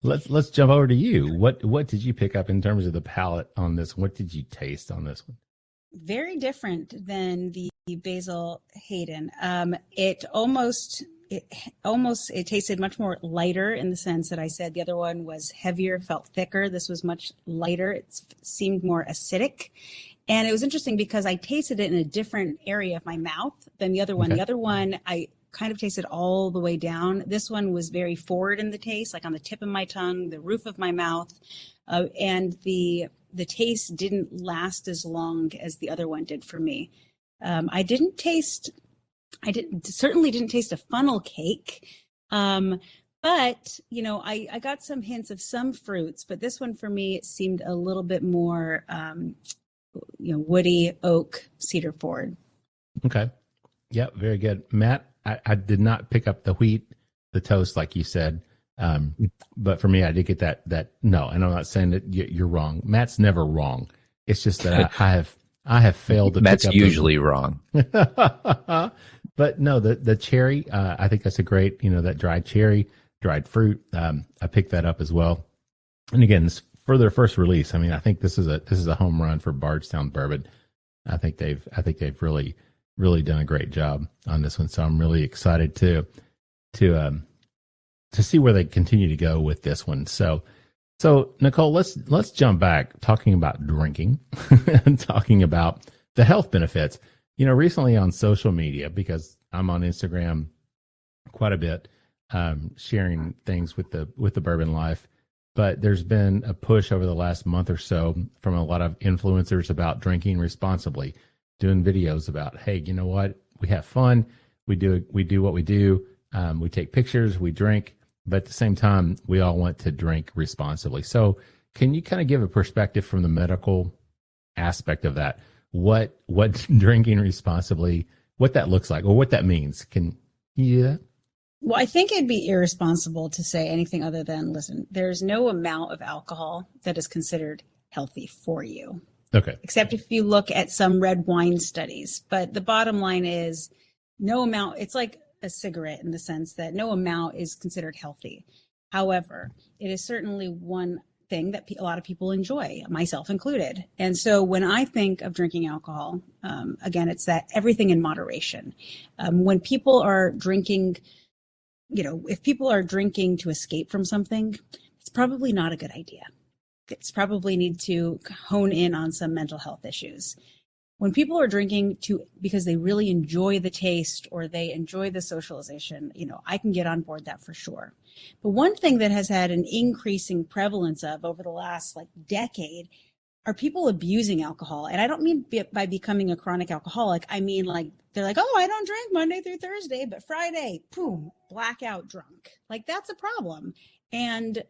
let's jump over to you. What did you pick up in terms of the palate on this? What did you taste on this one? Very different than the Basil Hyden. It tasted much more lighter in the sense that I said the other one was heavier, felt thicker. This was much lighter. It seemed more acidic. And it was interesting because I tasted it in a different area of my mouth than the other one. The other one, I kind of tasted all the way down. This one was very forward in the taste, like on the tip of my tongue, the roof of my mouth. And the taste didn't last as long as the other one did for me. I didn't taste certainly didn't taste a funnel cake. But, I got some hints of some fruits, but this one for me, it seemed a little bit more, woody, oak, cedar forward. Okay. Yeah, very good. Matt, I did not pick up the wheat, the toast, like you said. But for me, I did get that. No, and I'm not saying that you're wrong. Matt's never wrong. It's just that I have failed to Matt's pick up usually wrong. But no, the cherry, I think that's a great, that dried cherry, dried fruit. I picked that up as well. And again, for their first release, I mean, I think this is a home run for Bardstown Bourbon. I think they've really, really done a great job on this one. So I'm really excited to see where they continue to go with this one. So Nicole, let's jump back talking about drinking and talking about the health benefits. Recently on social media, because I'm on Instagram quite a bit, sharing things with the Bourbon Life, but there's been a push over the last month or so from a lot of influencers about drinking responsibly, doing videos about, hey, you know what? We have fun. We do what we do. We take pictures, we drink, but at the same time, we all want to drink responsibly. So can you kind of give a perspective from the medical aspect of that? What drinking responsibly, what that looks like or what that means? Can you do that? Well, I think it'd be irresponsible to say anything other than, listen, there's no amount of alcohol that is considered healthy for you. Okay. Except if you look at some red wine studies. But the bottom line is no amount, it's like a cigarette in the sense that no amount is considered healthy. However, it is certainly one thing that a lot of people enjoy, myself included. And so when I think of drinking alcohol, again, it's that everything in moderation. When people are drinking, if people are drinking to escape from something, it's probably not a good idea. It's probably need to hone in on some mental health issues. When people are drinking because they really enjoy the taste or they enjoy the socialization, I can get on board that for sure. But one thing that has had an increasing prevalence of over the last decade are people abusing alcohol. And I don't mean by becoming a chronic alcoholic. I mean, they're like, oh, I don't drink Monday through Thursday, but Friday, boom, blackout drunk. That's a problem. And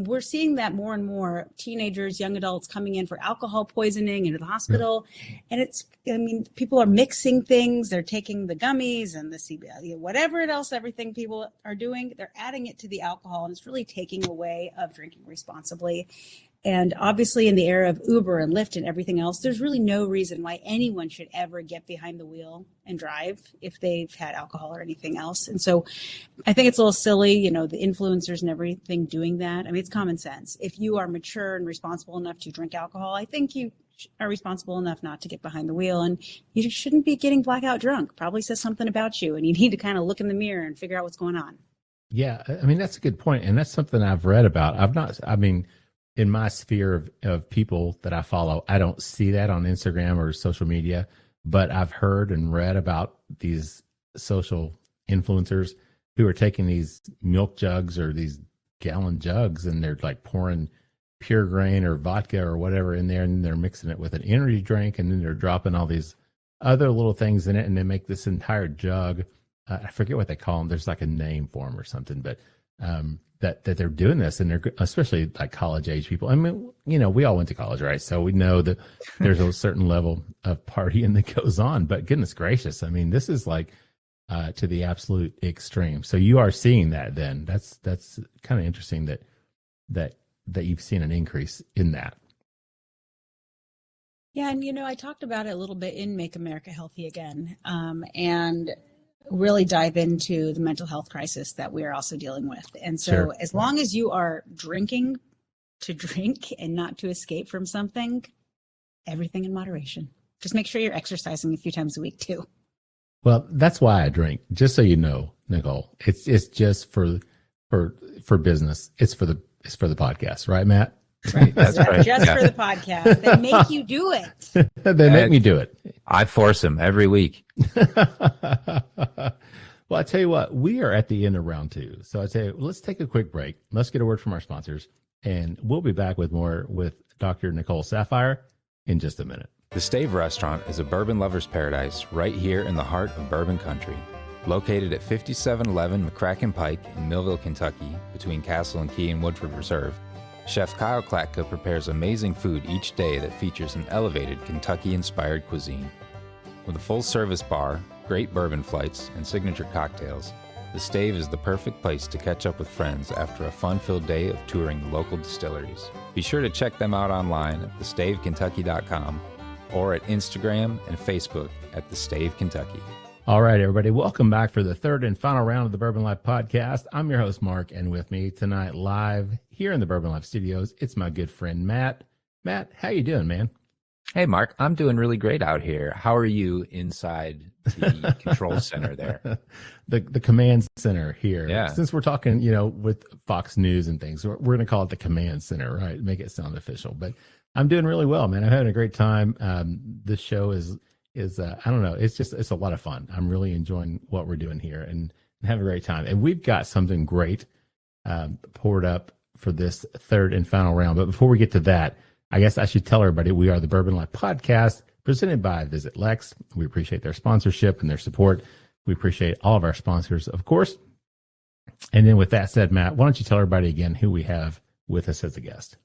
we're seeing that more and more, teenagers, young adults coming in for alcohol poisoning into the hospital. And people are mixing things. They're taking the gummies and the CBD, whatever else, everything people are doing, they're adding it to the alcohol, and it's really taking away of drinking responsibly. And obviously in the era of Uber and Lyft and everything else, there's really no reason why anyone should ever get behind the wheel and drive if they've had alcohol or anything else. And so I think it's a little silly, the influencers and everything doing that. I mean, it's common sense. If you are mature and responsible enough to drink alcohol, I think you are responsible enough not to get behind the wheel, and you shouldn't be getting blackout drunk. Probably says something about you, and you need to kind of look in the mirror and figure out what's going on. Yeah. I mean, that's a good point. And that's something I've read about. In my sphere of people that I follow, I don't see that on Instagram or social media, but I've heard and read about these social influencers who are taking these milk jugs or these gallon jugs and they're pouring pure grain or vodka or whatever in there, and they're mixing it with an energy drink, and then they're dropping all these other little things in it, and they make this entire jug. I forget what they call them. There's a name for them or something, but that they're doing this, and they're especially college age people. I mean, we all went to college, right? So we know that there's a certain level of partying that goes on, but goodness gracious, I mean, this is to the absolute extreme. So you are seeing that then. That's kind of interesting that you've seen an increase in that. Yeah. And, I talked about it a little bit in Make America Healthy Again, and really dive into the mental health crisis that we are also dealing with. And so Sure. As long as you are drinking to drink and not to escape from something, everything in moderation. Just make sure you're exercising a few times a week too. Well, that's why I drink. Just so you know, Nicole, it's just for business. It's for the podcast, right, Matt? Right, that's right. Just for the podcast. They make you do it. They make me do it. I force them every week. Well, I tell you what, we are at the end of round 2. So I tell you, let's take a quick break. Let's get a word from our sponsors, and we'll be back with more with Dr. Nicole Saphier in just a minute. The Stave Restaurant is a bourbon lover's paradise right here in the heart of bourbon country. Located at 5711 McCracken Pike in Millville, Kentucky, between Castle and Key and Woodford Reserve, Chef Kyle Klatka prepares amazing food each day that features an elevated Kentucky-inspired cuisine. With a full-service bar, great bourbon flights, and signature cocktails, the Stave is the perfect place to catch up with friends after a fun-filled day of touring the local distilleries. Be sure to check them out online at thestavekentucky.com or at Instagram and Facebook at The Stave Kentucky. All right, everybody, welcome back for the third and final round of the Bourbon Life Podcast. I'm your host, Mark, and with me tonight live here in the Bourbon Life studios, it's my good friend, Matt. Matt, how you doing, man? Hey, Mark, I'm doing really great out here. How are you inside the control center there? The command center here. Yeah. Since we're talking, with Fox News and things, we're going to call it the command center, right? Make it sound official. But I'm doing really well, man. I'm having a great time. This show is I don't know. It's a lot of fun. I'm really enjoying what we're doing here and have a great time. And we've got something great poured up for this third and final round. But before we get to that, I guess I should tell everybody we are the Bourbon Life Podcast presented by VisitLEX. We appreciate their sponsorship and their support. We appreciate all of our sponsors, of course. And then with that said, Matt, why don't you tell everybody again who we have with us as a guest?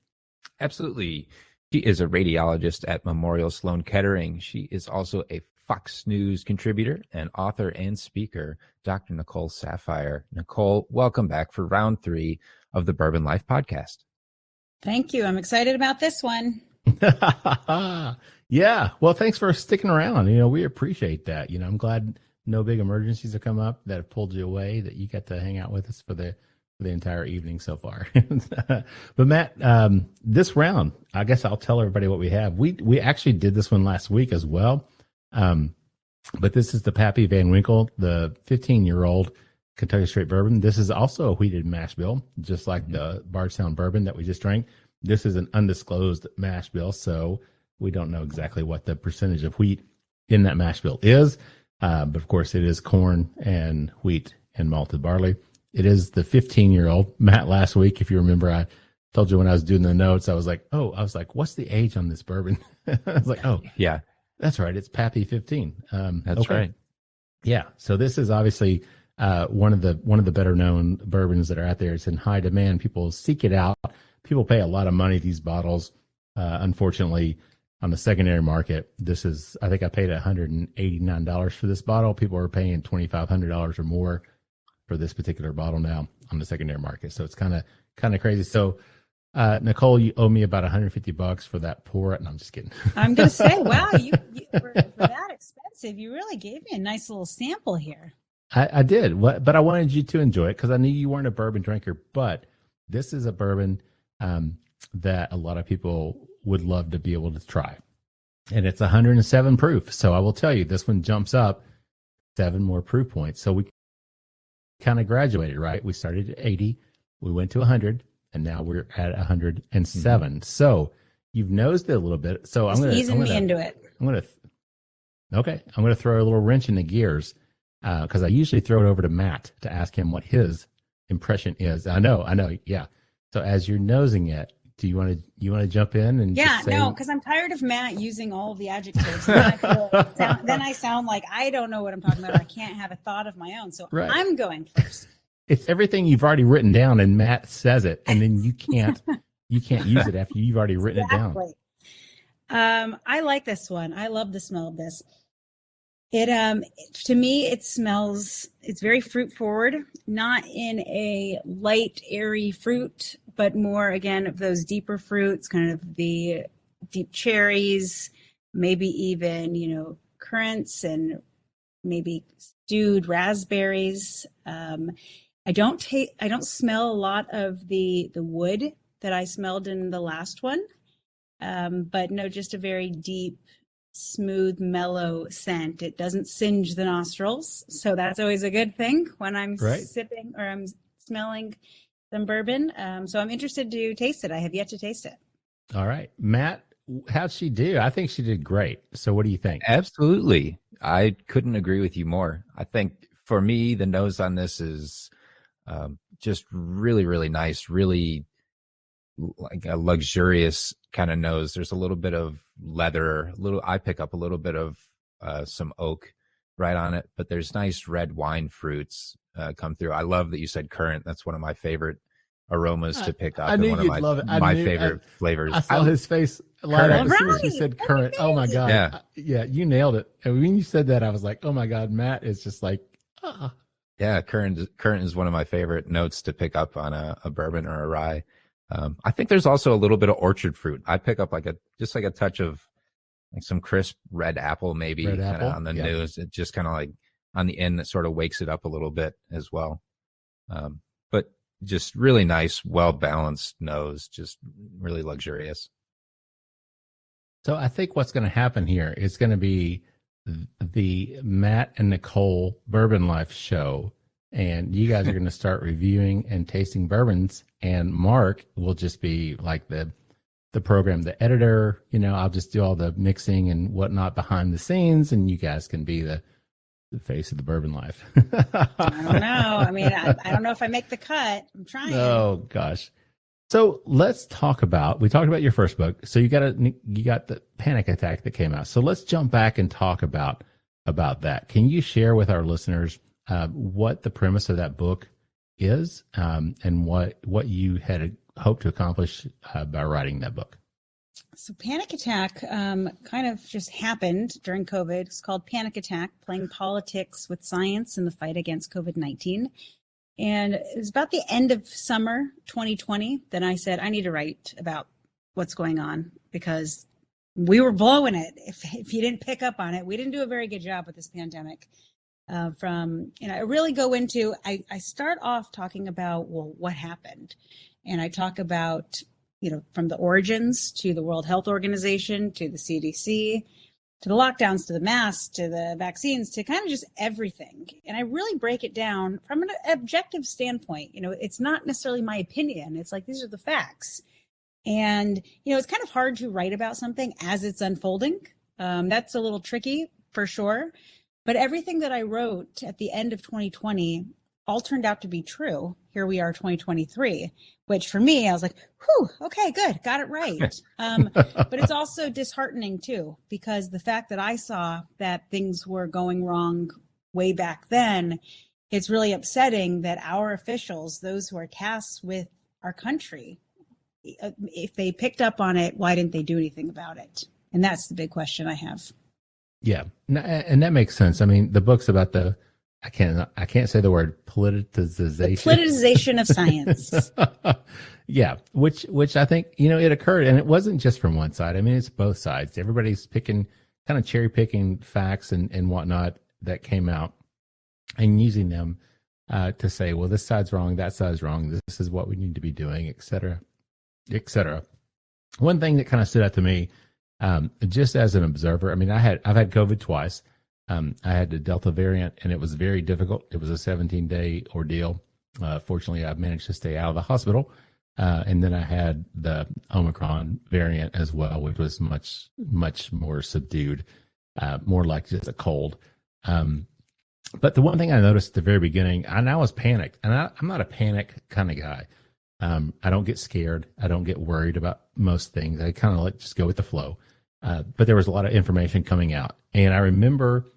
Absolutely. She is a radiologist at Memorial Sloan Kettering. She is also a Fox News contributor and author and speaker, Dr. Nicole Saphier. Nicole, welcome back for round 3 of the Bourbon Life Podcast. Thank you. I'm excited about this one. Yeah. Well, thanks for sticking around. We appreciate that. I'm glad no big emergencies have come up that have pulled you away, that you got to hang out with us for the entire evening so far. But Matt, this round, I guess I'll tell everybody what we have. We actually did this one last week as well. But this is the Pappy Van Winkle, the 15-year-old Kentucky Straight Bourbon. This is also a wheated mash bill, just like the Bardstown bourbon that we just drank. This is an undisclosed mash bill, so we don't know exactly what the percentage of wheat in that mash bill is. But of course, it is corn and wheat and malted barley. It is the 15-year-old. Matt, last week, if you remember, I told you when I was doing the notes, I was like, what's the age on this bourbon? I was like, oh, yeah, that's right. It's Pappy 15. That's okay. Right. Yeah. So this is obviously one of the better known bourbons that are out there. It's in high demand. People seek it out. People pay a lot of money for these bottles. Unfortunately, on the secondary market, I think I paid $189 for this bottle. People are paying $2,500 or more for this particular bottle now on the secondary market. So it's kind of crazy. So Nicole, you owe me about $150 for that pour. And I'm just kidding. I'm going to say, wow, you for that expensive, you really gave me a nice little sample here. I did, but I wanted you to enjoy it because I knew you weren't a bourbon drinker. But this is a bourbon that a lot of people would love to be able to try. And it's 107 proof. So I will tell you, this one jumps up 7 more proof points. So we kind of graduated, right? We started at 80, we went to 100, and now we're at 107. Mm-hmm. So you've nosed it a little bit. So I'm going to easing me into it. I'm going to throw a little wrench in the gears because I usually throw it over to Matt to ask him what his impression is. I know. Yeah. So as you're nosing it, do you want to jump in and because I'm tired of Matt using all of the adjectives. Then I sound like I don't know what I'm talking about. I can't have a thought of my own. So right. I'm going first. It's everything you've already written down, and Matt says it, and then you can't use it after you've already written it down. I like this one. I love the smell of this. To me, it's very fruit forward, not in a light, airy fruit, but more, again, of those deeper fruits, kind of the deep cherries, maybe even, currants and maybe stewed raspberries. I don't smell a lot of the wood that I smelled in the last one. But no, just a very deep, smooth, mellow scent. It doesn't singe the nostrils. So that's always a good thing when I'm sipping or I'm smelling some bourbon. So I'm interested to taste it. I have yet to taste it. All right. Matt, how'd she do? I think she did great. So what do you think? Absolutely. I couldn't agree with you more. I think for me, the nose on this is just really, really nice, really like a luxurious kind of nose. There's a little bit of leather, I pick up a little bit of some oak right on it, but there's nice red wine fruits come through. I love that you said currant. That's one of my favorite aromas to pick up. I knew and you'd one love of it. my favorite flavors. I saw his face light up as soon as you Right. said currant. Oh my God. Yeah. Yeah, you nailed it. And when you said that, I was like, oh my God, Matt is just like, Yeah, currant is one of my favorite notes to pick up on a bourbon or a rye. I think there's also a little bit of orchard fruit. I pick up just like a touch of like some crisp red apple, maybe Red kind apple? of on the Yeah. nose. It just kind of like on the end that sort of wakes it up a little bit as well. But just really nice, well-balanced nose, just really luxurious. So I think what's going to happen here is going to be the Matt and Nicole Bourbon Life show, and you guys are going to start reviewing and tasting bourbons, and Mark will just be like the program, the editor. I'll just do all the mixing and whatnot behind the scenes, and you guys can be the face of the Bourbon Life. I don't know. I mean, I don't know if I make the cut. I'm trying. Oh gosh. So let's talk about, we talked about your first book. So you got the panic attack that came out. So let's jump back and talk about that. Can you share with our listeners what the premise of that book is, and what you had hoped to accomplish by writing that book? So Panic Attack kind of just happened during COVID. It's called Panic Attack, Playing Politics with Science in the Fight Against COVID-19. And it was about the end of summer 2020 that I said, I need to write about what's going on, because we were blowing it. If you didn't pick up on it, we didn't do a very good job with this pandemic. I really go into, I start off talking about, well, what happened? And I talk about, from the origins to the World Health Organization, to the CDC, to the lockdowns, to the masks, to the vaccines, to kind of just everything. And I really break it down from an objective standpoint. It's not necessarily my opinion. It's like, these are the facts. And, it's kind of hard to write about something as it's unfolding. That's a little tricky for sure. But everything that I wrote at the end of 2020 all turned out to be true. Here we are, 2023, which for me, I was like, whew, okay, good. Got it right. But it's also disheartening too, because the fact that I saw that things were going wrong way back then, it's really upsetting that our officials, those who are tasked with our country, if they picked up on it, why didn't they do anything about it? And that's the big question I have. Yeah. And that makes sense. I mean, the book's about I can't say the word politicization. The politicization of science. Yeah. Which I think, it occurred, and it wasn't just from one side. I mean, it's both sides. Everybody's kind of cherry picking facts and whatnot that came out and using them to say, well, this side's wrong, that side's wrong. This is what we need to be doing, et cetera, et cetera. One thing that kind of stood out to me, just as an observer, I mean, I've had COVID twice. I had the Delta variant, and it was very difficult. It was a 17-day ordeal. Fortunately, I managed to stay out of the hospital. And then I had the Omicron variant as well, which was much, much more subdued, more like just a cold. But the one thing I noticed at the very beginning, and I was panicked, and I'm not a panic kind of guy. I don't get scared. I don't get worried about most things. I kind of just go with the flow. But there was a lot of information coming out. And I remember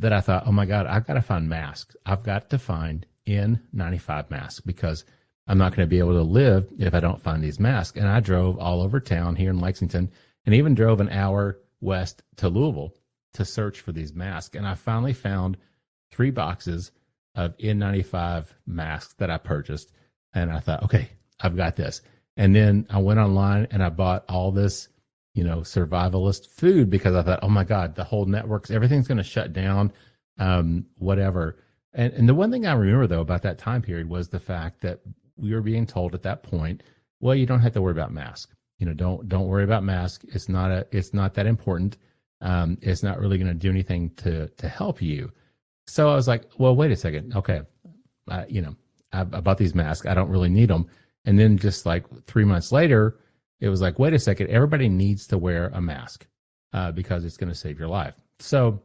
that I thought, oh my God, I've got to find masks. I've got to find N95 masks, because I'm not going to be able to live if I don't find these masks. And I drove all over town here in Lexington, and even drove an hour west to Louisville to search for these masks. And I finally found 3 boxes of N95 masks that I purchased. And I thought, okay, I've got this. And then I went online and I bought all this, survivalist food, because I thought, oh my God, the whole networks, everything's going to shut down, whatever. And the one thing I remember though about that time period was the fact that we were being told at that point, well, you don't have to worry about masks. Don't worry about masks. It's not that important. It's not really going to do anything to help you. So I was like, well, wait a second. Okay. I bought these masks. I don't really need them. And then just like 3 months later, it was like, wait a second, everybody needs to wear a mask because it's going to save your life. So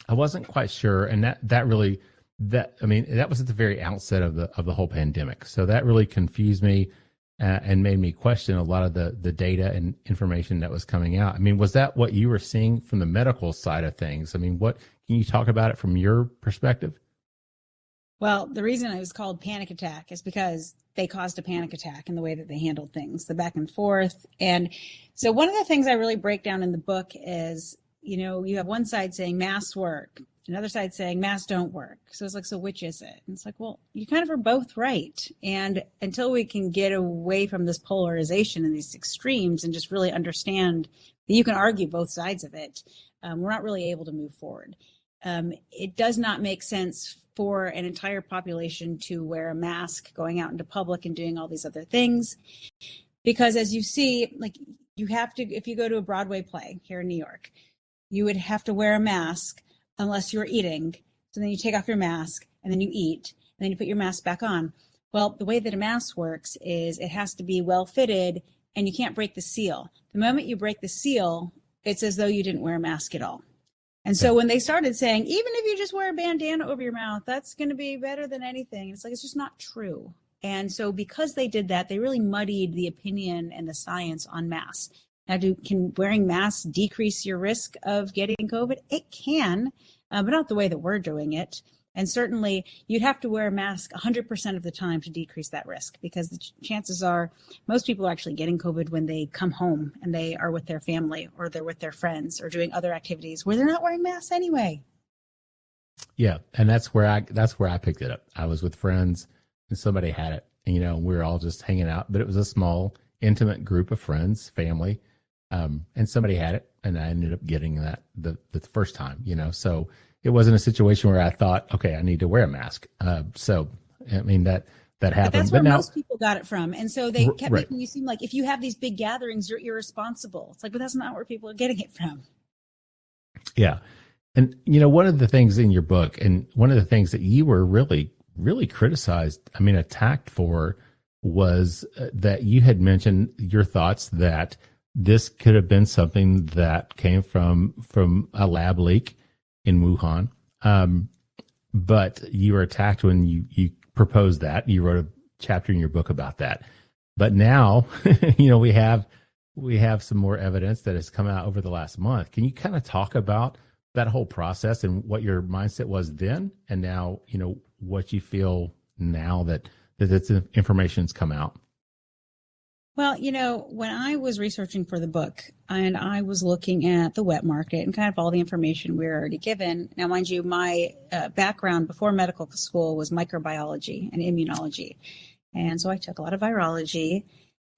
I wasn't quite sure. And that was at the very outset of the whole pandemic. So that really confused me. and made me question a lot of the data and information that was coming out. I mean, was that what you were seeing from the medical side of things? I mean, what can you talk about it from your perspective? Well, the reason it was called panic attack is because they caused a panic attack in the way that they handled things, the back and forth. And so one of the things I really break down in the book is, you have one side saying masks work, another side saying masks don't work. So it's like, so which is it? And it's like, well, you kind of are both right. And until we can get away from this polarization and these extremes and just really understand that you can argue both sides of it, we're not really able to move forward. It does not make sense for an entire population to wear a mask going out into public and doing all these other things. Because as you see, like you have to, if you go to a Broadway play here in New York, you would have to wear a mask unless you're eating. So then you take off your mask and then you eat and then you put your mask back on. Well, the way that a mask works is it has to be well fitted and you can't break the seal. The moment you break the seal, it's as though you didn't wear a mask at all. And so when they started saying, even if you just wear a bandana over your mouth, that's going to be better than anything. It's like, it's just not true. And so because they did that, they really muddied the opinion and the science on masks. Now, can wearing masks decrease your risk of getting COVID? It can, but not the way that we're doing it. And certainly you'd have to wear a mask 100% of the time to decrease that risk, because the chances are most people are actually getting COVID when they come home and they are with their family or they're with their friends or doing other activities where they're not wearing masks anyway. Yeah. And that's where I picked it up. I was with friends and somebody had it, and, we were all just hanging out, but it was a small, intimate group of friends, family. And somebody had it, and I ended up getting that the first time, so it wasn't a situation where I thought, okay, I need to wear a mask. So, I mean, that happened. But that's where most people got it from. And so they kept making you seem like if you have these big gatherings, you're irresponsible. It's like, but that's not where people are getting it from. Yeah. And, one of the things in your book, and one of the things that you were really, really criticized, attacked for, was that you had mentioned your thoughts that this could have been something that came from a lab leak in Wuhan. But you were attacked when you proposed that. You wrote a chapter in your book about that. But now, we have some more evidence that has come out over the last month. Can you kind of talk about that whole process and what your mindset was then, and now, what you feel now that this information's come out? Well, when I was researching for the book and I was looking at the wet market and kind of all the information we were already given. Now, mind you, my background before medical school was microbiology and immunology. And so I took a lot of virology,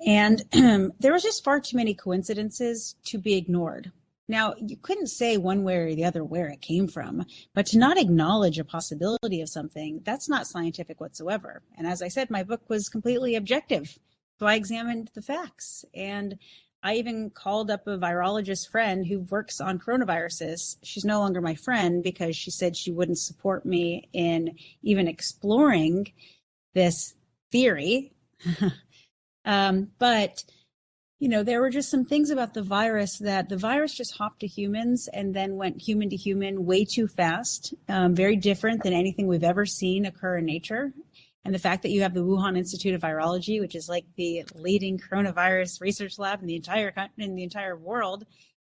and there was just far too many coincidences to be ignored. Now, you couldn't say one way or the other where it came from, but to not acknowledge a possibility of something, that's not scientific whatsoever. And as I said, my book was completely objective. So I examined the facts, and I even called up a virologist friend who works on coronaviruses. She's no longer my friend because she said she wouldn't support me in even exploring this theory. But, there were just some things about the virus that the virus just hopped to humans and then went human to human way too fast, very different than anything we've ever seen occur in nature. And the fact that you have the Wuhan Institute of Virology, which is like the leading coronavirus research lab in the entire world,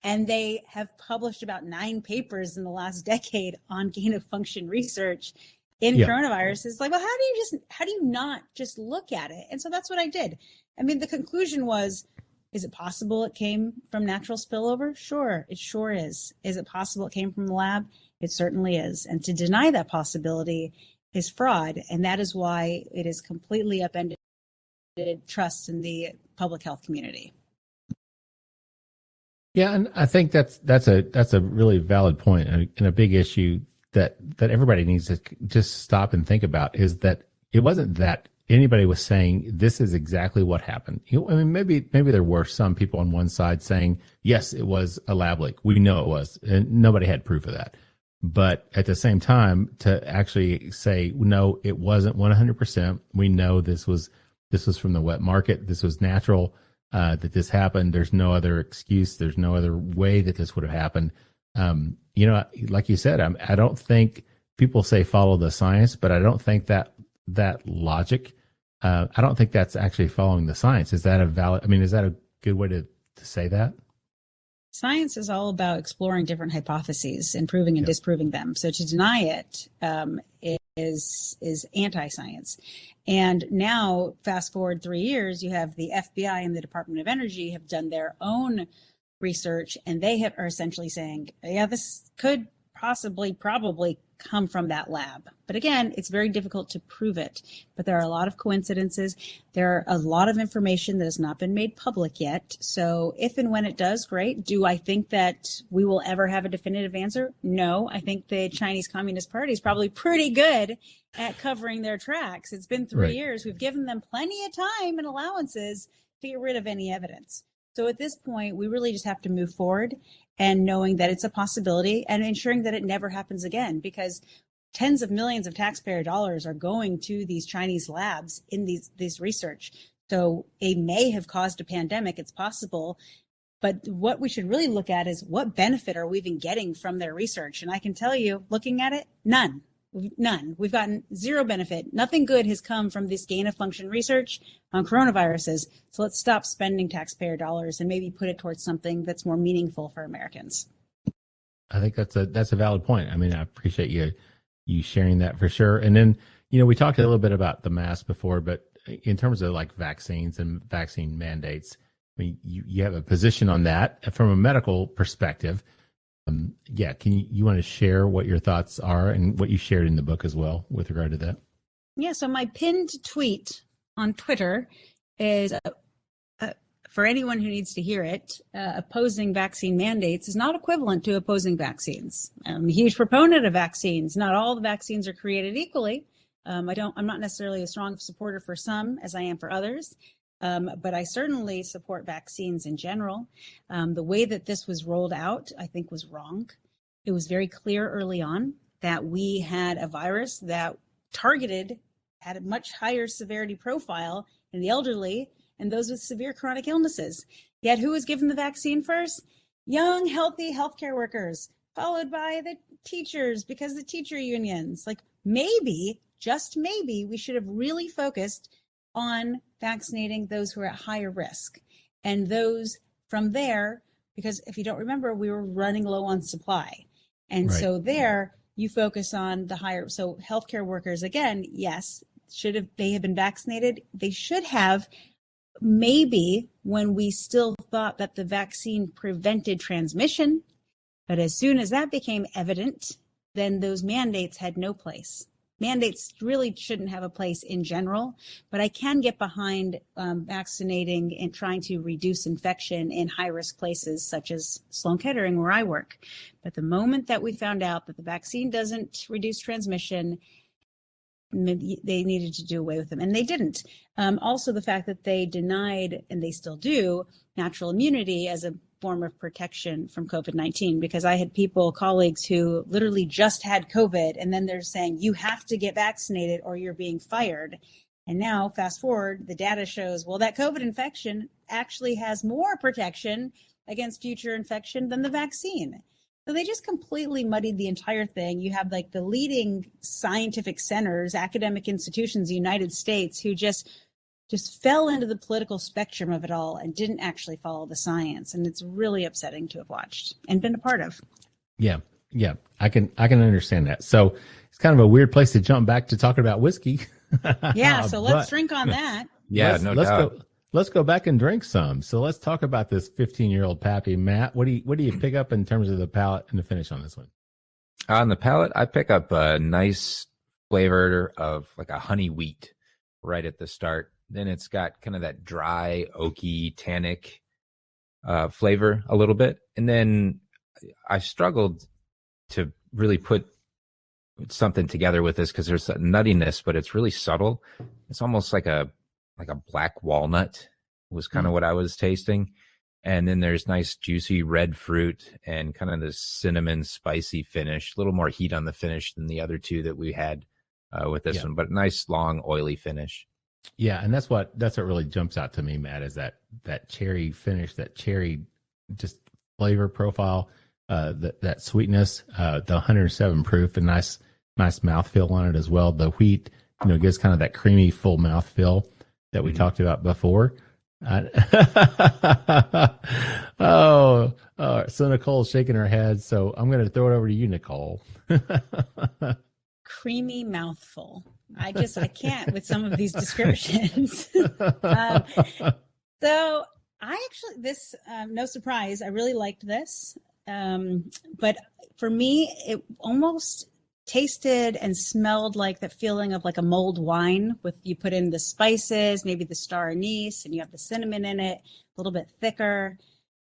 and they have published about 9 papers in the last decade on gain of function research in coronavirus. It's like, well, how do you not just look at it? And so that's what I did. The conclusion was, is it possible it came from natural spillover? Sure, it sure is. Is it possible it came from the lab? It certainly is. And to deny that possibility is fraud, and that is why it is completely upended trust in the public health community. Yeah, and I think that's a really valid point, and a big issue that everybody needs to just stop and think about is that it wasn't that anybody was saying this is exactly what happened. Maybe there were some people on one side saying, yes, it was a lab leak. We know it was, and nobody had proof of that. But at the same time, to actually say, no, it wasn't 100%. We know this was from the wet market. This was natural, that this happened. There's no other excuse. There's no other way that this would have happened. Like you said, I don't think people say follow the science, but I don't think that logic I don't think that's actually following the science. Is that a good way to say that? Science is all about exploring different hypotheses and proving and disproving them. So to deny it is anti-science. And now, fast forward 3 years, you have the FBI and the Department of Energy have done their own research, and they are essentially saying, yeah, this could probably come from that lab. But again, it's very difficult to prove it. But there are a lot of coincidences. There are a lot of information that has not been made public yet. So if and when it does, great. Do I think that we will ever have a definitive answer? No. I think the Chinese Communist Party is probably pretty good at covering their tracks. It's been 3 years. We've given them plenty of time and allowances to get rid of any evidence. So at this point, we really just have to move forward and knowing that it's a possibility and ensuring that it never happens again, because tens of millions of taxpayer dollars are going to these Chinese labs in these research. So it may have caused a pandemic. It's possible. But what we should really look at is what benefit are we even getting from their research? And I can tell you, looking at it, none. We've gotten zero benefit. Nothing good has come from this gain of function research on coronaviruses. So let's stop spending taxpayer dollars and maybe put it towards something that's more meaningful for Americans. I think that's a valid point. I mean, I appreciate you sharing that for sure. And then, we talked a little bit about the mask before, but in terms of like vaccines and vaccine mandates, I mean, you have a position on that from a medical perspective. Can you want to share what your thoughts are and what you shared in the book as well with regard to that? Yeah, so my pinned tweet on Twitter is, for anyone who needs to hear it, opposing vaccine mandates is not equivalent to opposing vaccines. I'm a huge proponent of vaccines. Not all the vaccines are created equally. I'm not necessarily a strong supporter for some as I am for others. But I certainly support vaccines in general. The way that this was rolled out, I think, was wrong. It was very clear early on that we had a virus that had a much higher severity profile in the elderly and those with severe chronic illnesses. Yet who was given the vaccine first? Young, healthy healthcare workers, followed by the teachers, because the teacher unions. Like maybe, just maybe, we should have really focused on vaccinating those who are at higher risk. And those from there, because if you don't remember, we were running low on supply. And so there you focus on the higher. So healthcare workers, again, yes, they have been vaccinated? They should have, maybe when we still thought that the vaccine prevented transmission. But as soon as that became evident, then those mandates had no place. Mandates really shouldn't have a place in general, but I can get behind vaccinating and trying to reduce infection in high-risk places such as Sloan Kettering, where I work. But the moment that we found out that the vaccine doesn't reduce transmission, they needed to do away with them, and they didn't. Also, the fact that they denied, and they still do, natural immunity as a form of protection from COVID-19, because I had colleagues who literally just had COVID, and then they're saying, you have to get vaccinated or you're being fired. And now, fast forward, the data shows, well, that COVID infection actually has more protection against future infection than the vaccine. So they just completely muddied the entire thing. You have like the leading scientific centers, academic institutions, the United States, who just fell into the political spectrum of it all and didn't actually follow the science. And it's really upsetting to have watched and been a part of. Yeah. I can understand that. So it's kind of a weird place to jump back to talking about whiskey. Yeah. So let's drink on that. Yeah, no doubt. Let's go back and drink some. So let's talk about this 15-year-old Pappy. Matt, what do you pick up in terms of the palate and the finish on this one? On the palate, I pick up a nice flavor of like a honey wheat right at the start. Then it's got kind of that dry, oaky, tannic flavor a little bit. And then I struggled to really put something together with this because there's a nuttiness, but it's really subtle. It's almost like a black walnut was kind of what I was tasting. And then there's nice juicy red fruit and kind of this cinnamon spicy finish, a little more heat on the finish than the other two that we had with this one, but nice long oily finish. Yeah, and that's what really jumps out to me, Matt, is that cherry finish, that cherry just flavor profile, that sweetness, the 107 proof, a nice mouthfeel on it as well. The wheat gives kind of that creamy, full mouth feel that we talked about before. So Nicole's shaking her head. So I'm going to throw it over to you, Nicole. Creamy mouthful. I can't with some of these descriptions. So I actually, no surprise, I really liked this. But for me, it almost tasted and smelled like that feeling of like a mulled wine with, you put in the spices, maybe the star anise, and you have the cinnamon in it, a little bit thicker.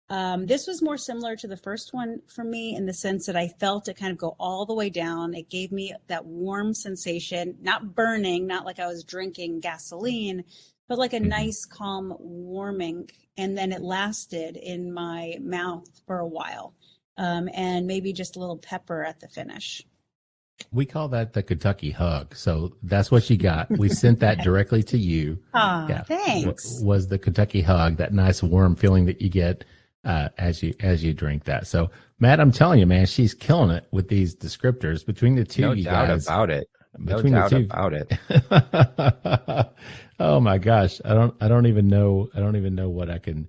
This was more similar to the first one for me in the sense that I felt it kind of go all the way down. It gave me that warm sensation, not burning, not like I was drinking gasoline, but like a nice, calm warming. And then it lasted in my mouth for a while. And maybe just a little pepper at the finish. We call that the Kentucky hug. So that's what you got. We sent that directly to you. Oh, yeah. Thanks. Was the Kentucky hug, that nice warm feeling that you get as you drink that. So Matt, I'm telling you, man, she's killing it with these descriptors between the two. No you doubt guys, about it. No between doubt the two, about it. Oh my gosh. I don't even know what I can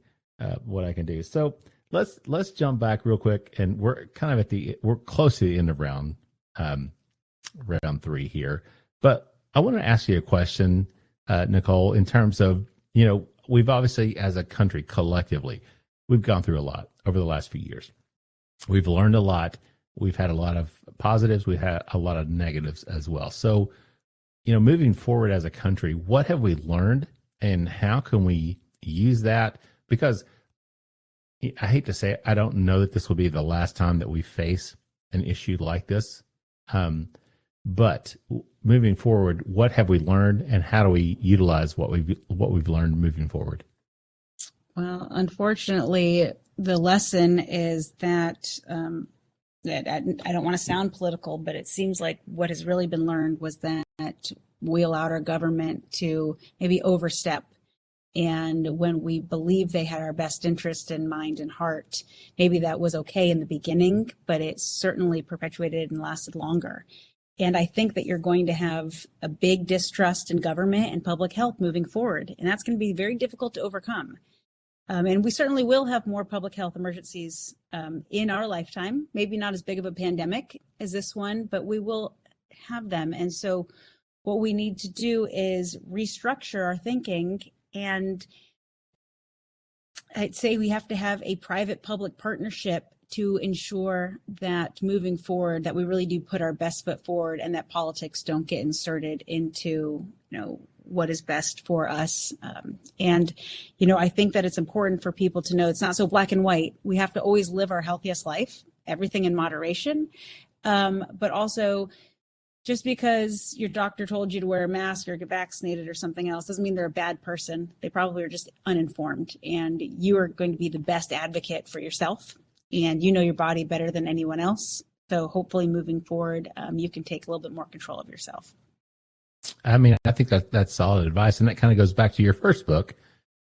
do. So let's jump back real quick, and we're kind of we're close to the end of round 3 here. But I want to ask you a question, Nicole, in terms of, we've obviously as a country collectively, we've gone through a lot over the last few years. We've learned a lot. We've had a lot of positives. We've had a lot of negatives as well. So, moving forward as a country, what have we learned and how can we use that? Because I hate to say it, I don't know that this will be the last time that we face an issue like this. But moving forward, what have we learned and how do we utilize what we've learned moving forward? Well, unfortunately, the lesson is that, that I don't want to sound political, but it seems like what has really been learned was that we allowed our government to maybe overstep. And when we believed they had our best interest in mind and heart, maybe that was okay in the beginning, but it certainly perpetuated and lasted longer. And I think that you're going to have a big distrust in government and public health moving forward. And that's going to be very difficult to overcome. And we certainly will have more public health emergencies in our lifetime, maybe not as big of a pandemic as this one, but we will have them. And so what we need to do is restructure our thinking. And I'd say we have to have a private-public partnership to ensure that moving forward, that we really do put our best foot forward and that politics don't get inserted into, what is best for us. I think that it's important for people to know it's not so black and white. We have to always live our healthiest life, everything in moderation. But also, just because your doctor told you to wear a mask or get vaccinated or something else doesn't mean they're a bad person. They probably are just uninformed, and you are going to be the best advocate for yourself, and you know your body better than anyone else. So hopefully moving forward, you can take a little bit more control of yourself. I mean, I think that's solid advice. And that kind of goes back to your first book,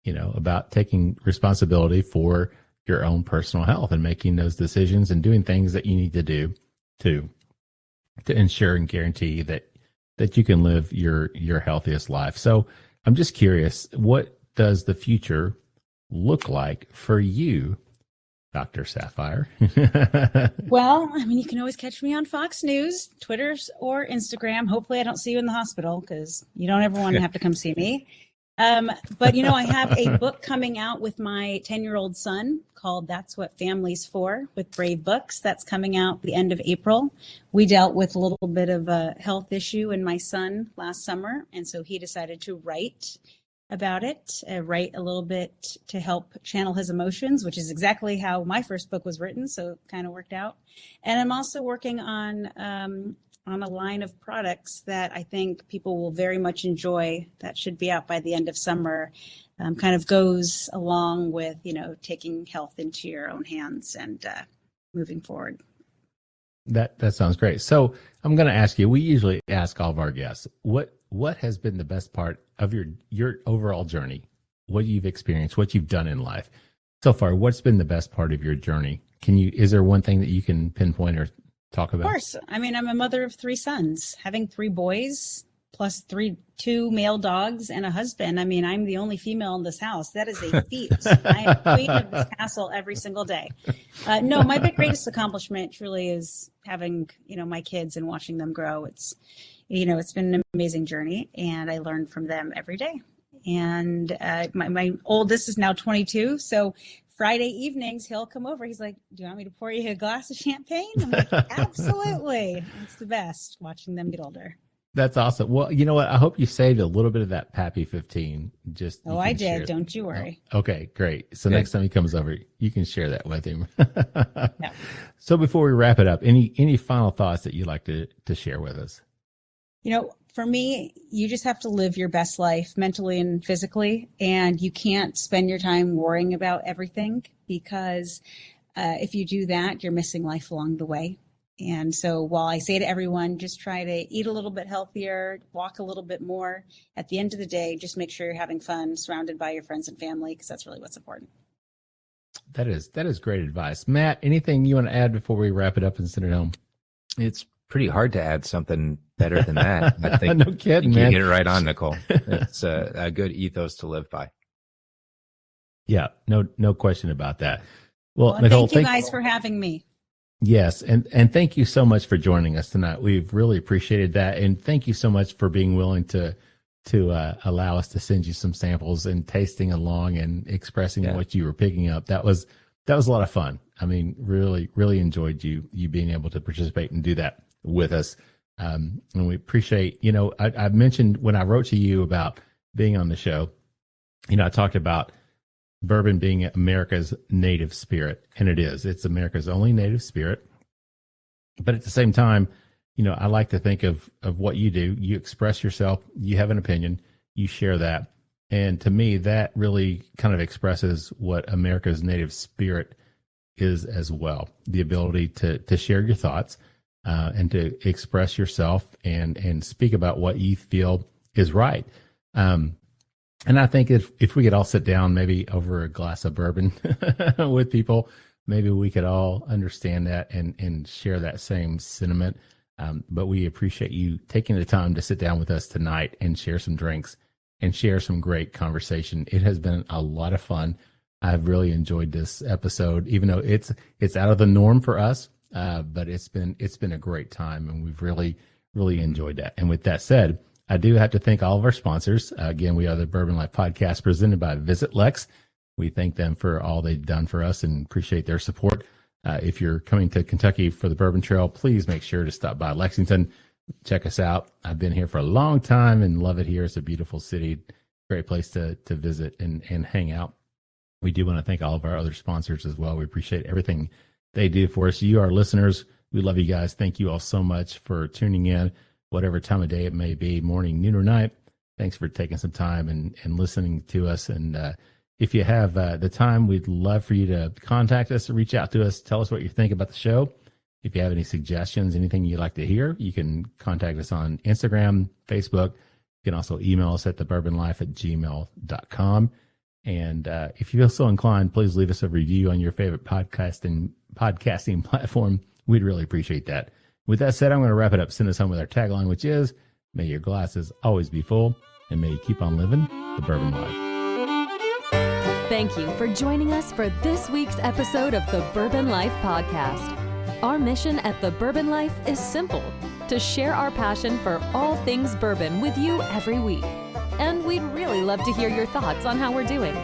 about taking responsibility for your own personal health and making those decisions and doing things that you need to do to ensure and guarantee that you can live your healthiest life. So I'm just curious, what does the future look like for you, Dr. Saphier? Well, you can always catch me on Fox News, Twitter, or Instagram. Hopefully I don't see you in the hospital because you don't ever want to have to come see me. But, I have a book coming out with my 10-year-old son called That's What Family's For with Brave Books. That's coming out the end of April. We dealt with a little bit of a health issue in my son last summer, and so he decided to write about it, write a little bit to help channel his emotions, which is exactly how my first book was written, so it kind of worked out. And I'm also working on a line of products that I think people will very much enjoy that should be out by the end of summer. Kind of goes along with, taking health into your own hands and moving forward. That sounds great. So I'm going to ask you, we usually ask all of our guests, what has been the best part of your overall journey? What you've experienced, what you've done in life so far? What's been the best part of your journey? Is there one thing that you can pinpoint or talk about? Of course. I'm a mother of 3 sons. Having 3 boys plus two male dogs and a husband. I mean, I'm the only female in this house. That is a feat. I am queen of this castle every single day. No, my greatest accomplishment truly is having, my kids and watching them grow. It's been an amazing journey, and I learn from them every day. And my oldest is now 22. So Friday evenings, he'll come over. He's like, "Do you want me to pour you a glass of champagne?" I'm like, "Absolutely." It's the best watching them get older. That's awesome. Well, you know what? I hope you saved a little bit of that Pappy 15. I did. Don't you worry. Oh, okay, great. So next time he comes over, you can share that with him. Yeah. So before we wrap it up, any final thoughts that you'd like to share with us? For me, you just have to live your best life mentally and physically, and you can't spend your time worrying about everything, because if you do that, you're missing life along the way. And so while I say to everyone, just try to eat a little bit healthier, walk a little bit more, at the end of the day, just make sure you're having fun, surrounded by your friends and family, because that's really what's important. That is great advice. Matt, anything you want to add before we wrap it up and send it home? It's pretty hard to add something better than that. I think, no kidding, man. You get it right on, Nicole. It's a good ethos to live by. Yeah, no question about that. Well, Nicole, Nicole, thank you guys for having me. Yes, and thank you so much for joining us tonight. We've really appreciated that, and thank you so much for being willing to allow us to send you some samples and tasting along and expressing what you were picking up. That was a lot of fun. I mean, really enjoyed you being able to participate and do that with us. And we appreciate, I mentioned when I wrote to you about being on the show, I talked about bourbon being America's native spirit, and it is. It's America's only native spirit. But at the same time, I like to think of what you do. You express yourself, you have an opinion, you share that. And to me, that really kind of expresses what America's native spirit is as well. The ability to share your thoughts and to express yourself and speak about what you feel is right. And I think if we could all sit down maybe over a glass of bourbon with people, maybe we could all understand that and share that same sentiment. But we appreciate you taking the time to sit down with us tonight and share some drinks and share some great conversation. It has been a lot of fun. I've really enjoyed this episode, even though it's out of the norm for us. But it's been a great time, and we've really enjoyed that. And with that said, I do have to thank all of our sponsors. Again, we are the Bourbon Life Podcast presented by VisitLEX. We thank them for all they've done for us and appreciate their support. If you're coming to Kentucky for the Bourbon Trail, please make sure to stop by Lexington. Check us out. I've been here for a long time and love it here. It's a beautiful city, great place to visit and hang out. We do want to thank all of our other sponsors as well. We appreciate everything they do for us. You, our listeners, we love you guys. Thank you all so much for tuning in, whatever time of day it may be, morning, noon, or night. Thanks for taking some time and listening to us. And if you have the time, we'd love for you to contact us, reach out to us, tell us what you think about the show. If you have any suggestions, anything you'd like to hear, you can contact us on Instagram, Facebook. You can also email us at thebourbonlife@gmail.com. And if you feel so inclined, please leave us a review on your favorite podcasting platform. We'd really appreciate that. With that said, I'm going to wrap it up. Send us home with our tagline, which is, may your glasses always be full, and may you keep on living the bourbon life. Thank you for joining us for this week's episode of the Bourbon Life Podcast. Our mission at the Bourbon Life is simple: to share our passion for all things bourbon with you every week. And we'd really love to hear your thoughts on how we're doing.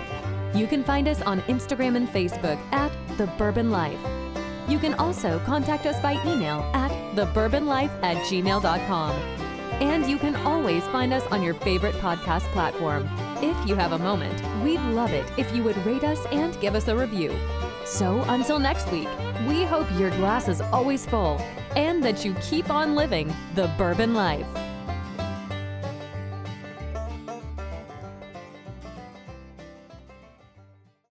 You can find us on Instagram and Facebook at The Bourbon Life. You can also contact us by email at thebourbonlife@gmail.com. And you can always find us on your favorite podcast platform. If you have a moment, we'd love it if you would rate us and give us a review. So until next week, we hope your glass is always full and that you keep on living the bourbon life.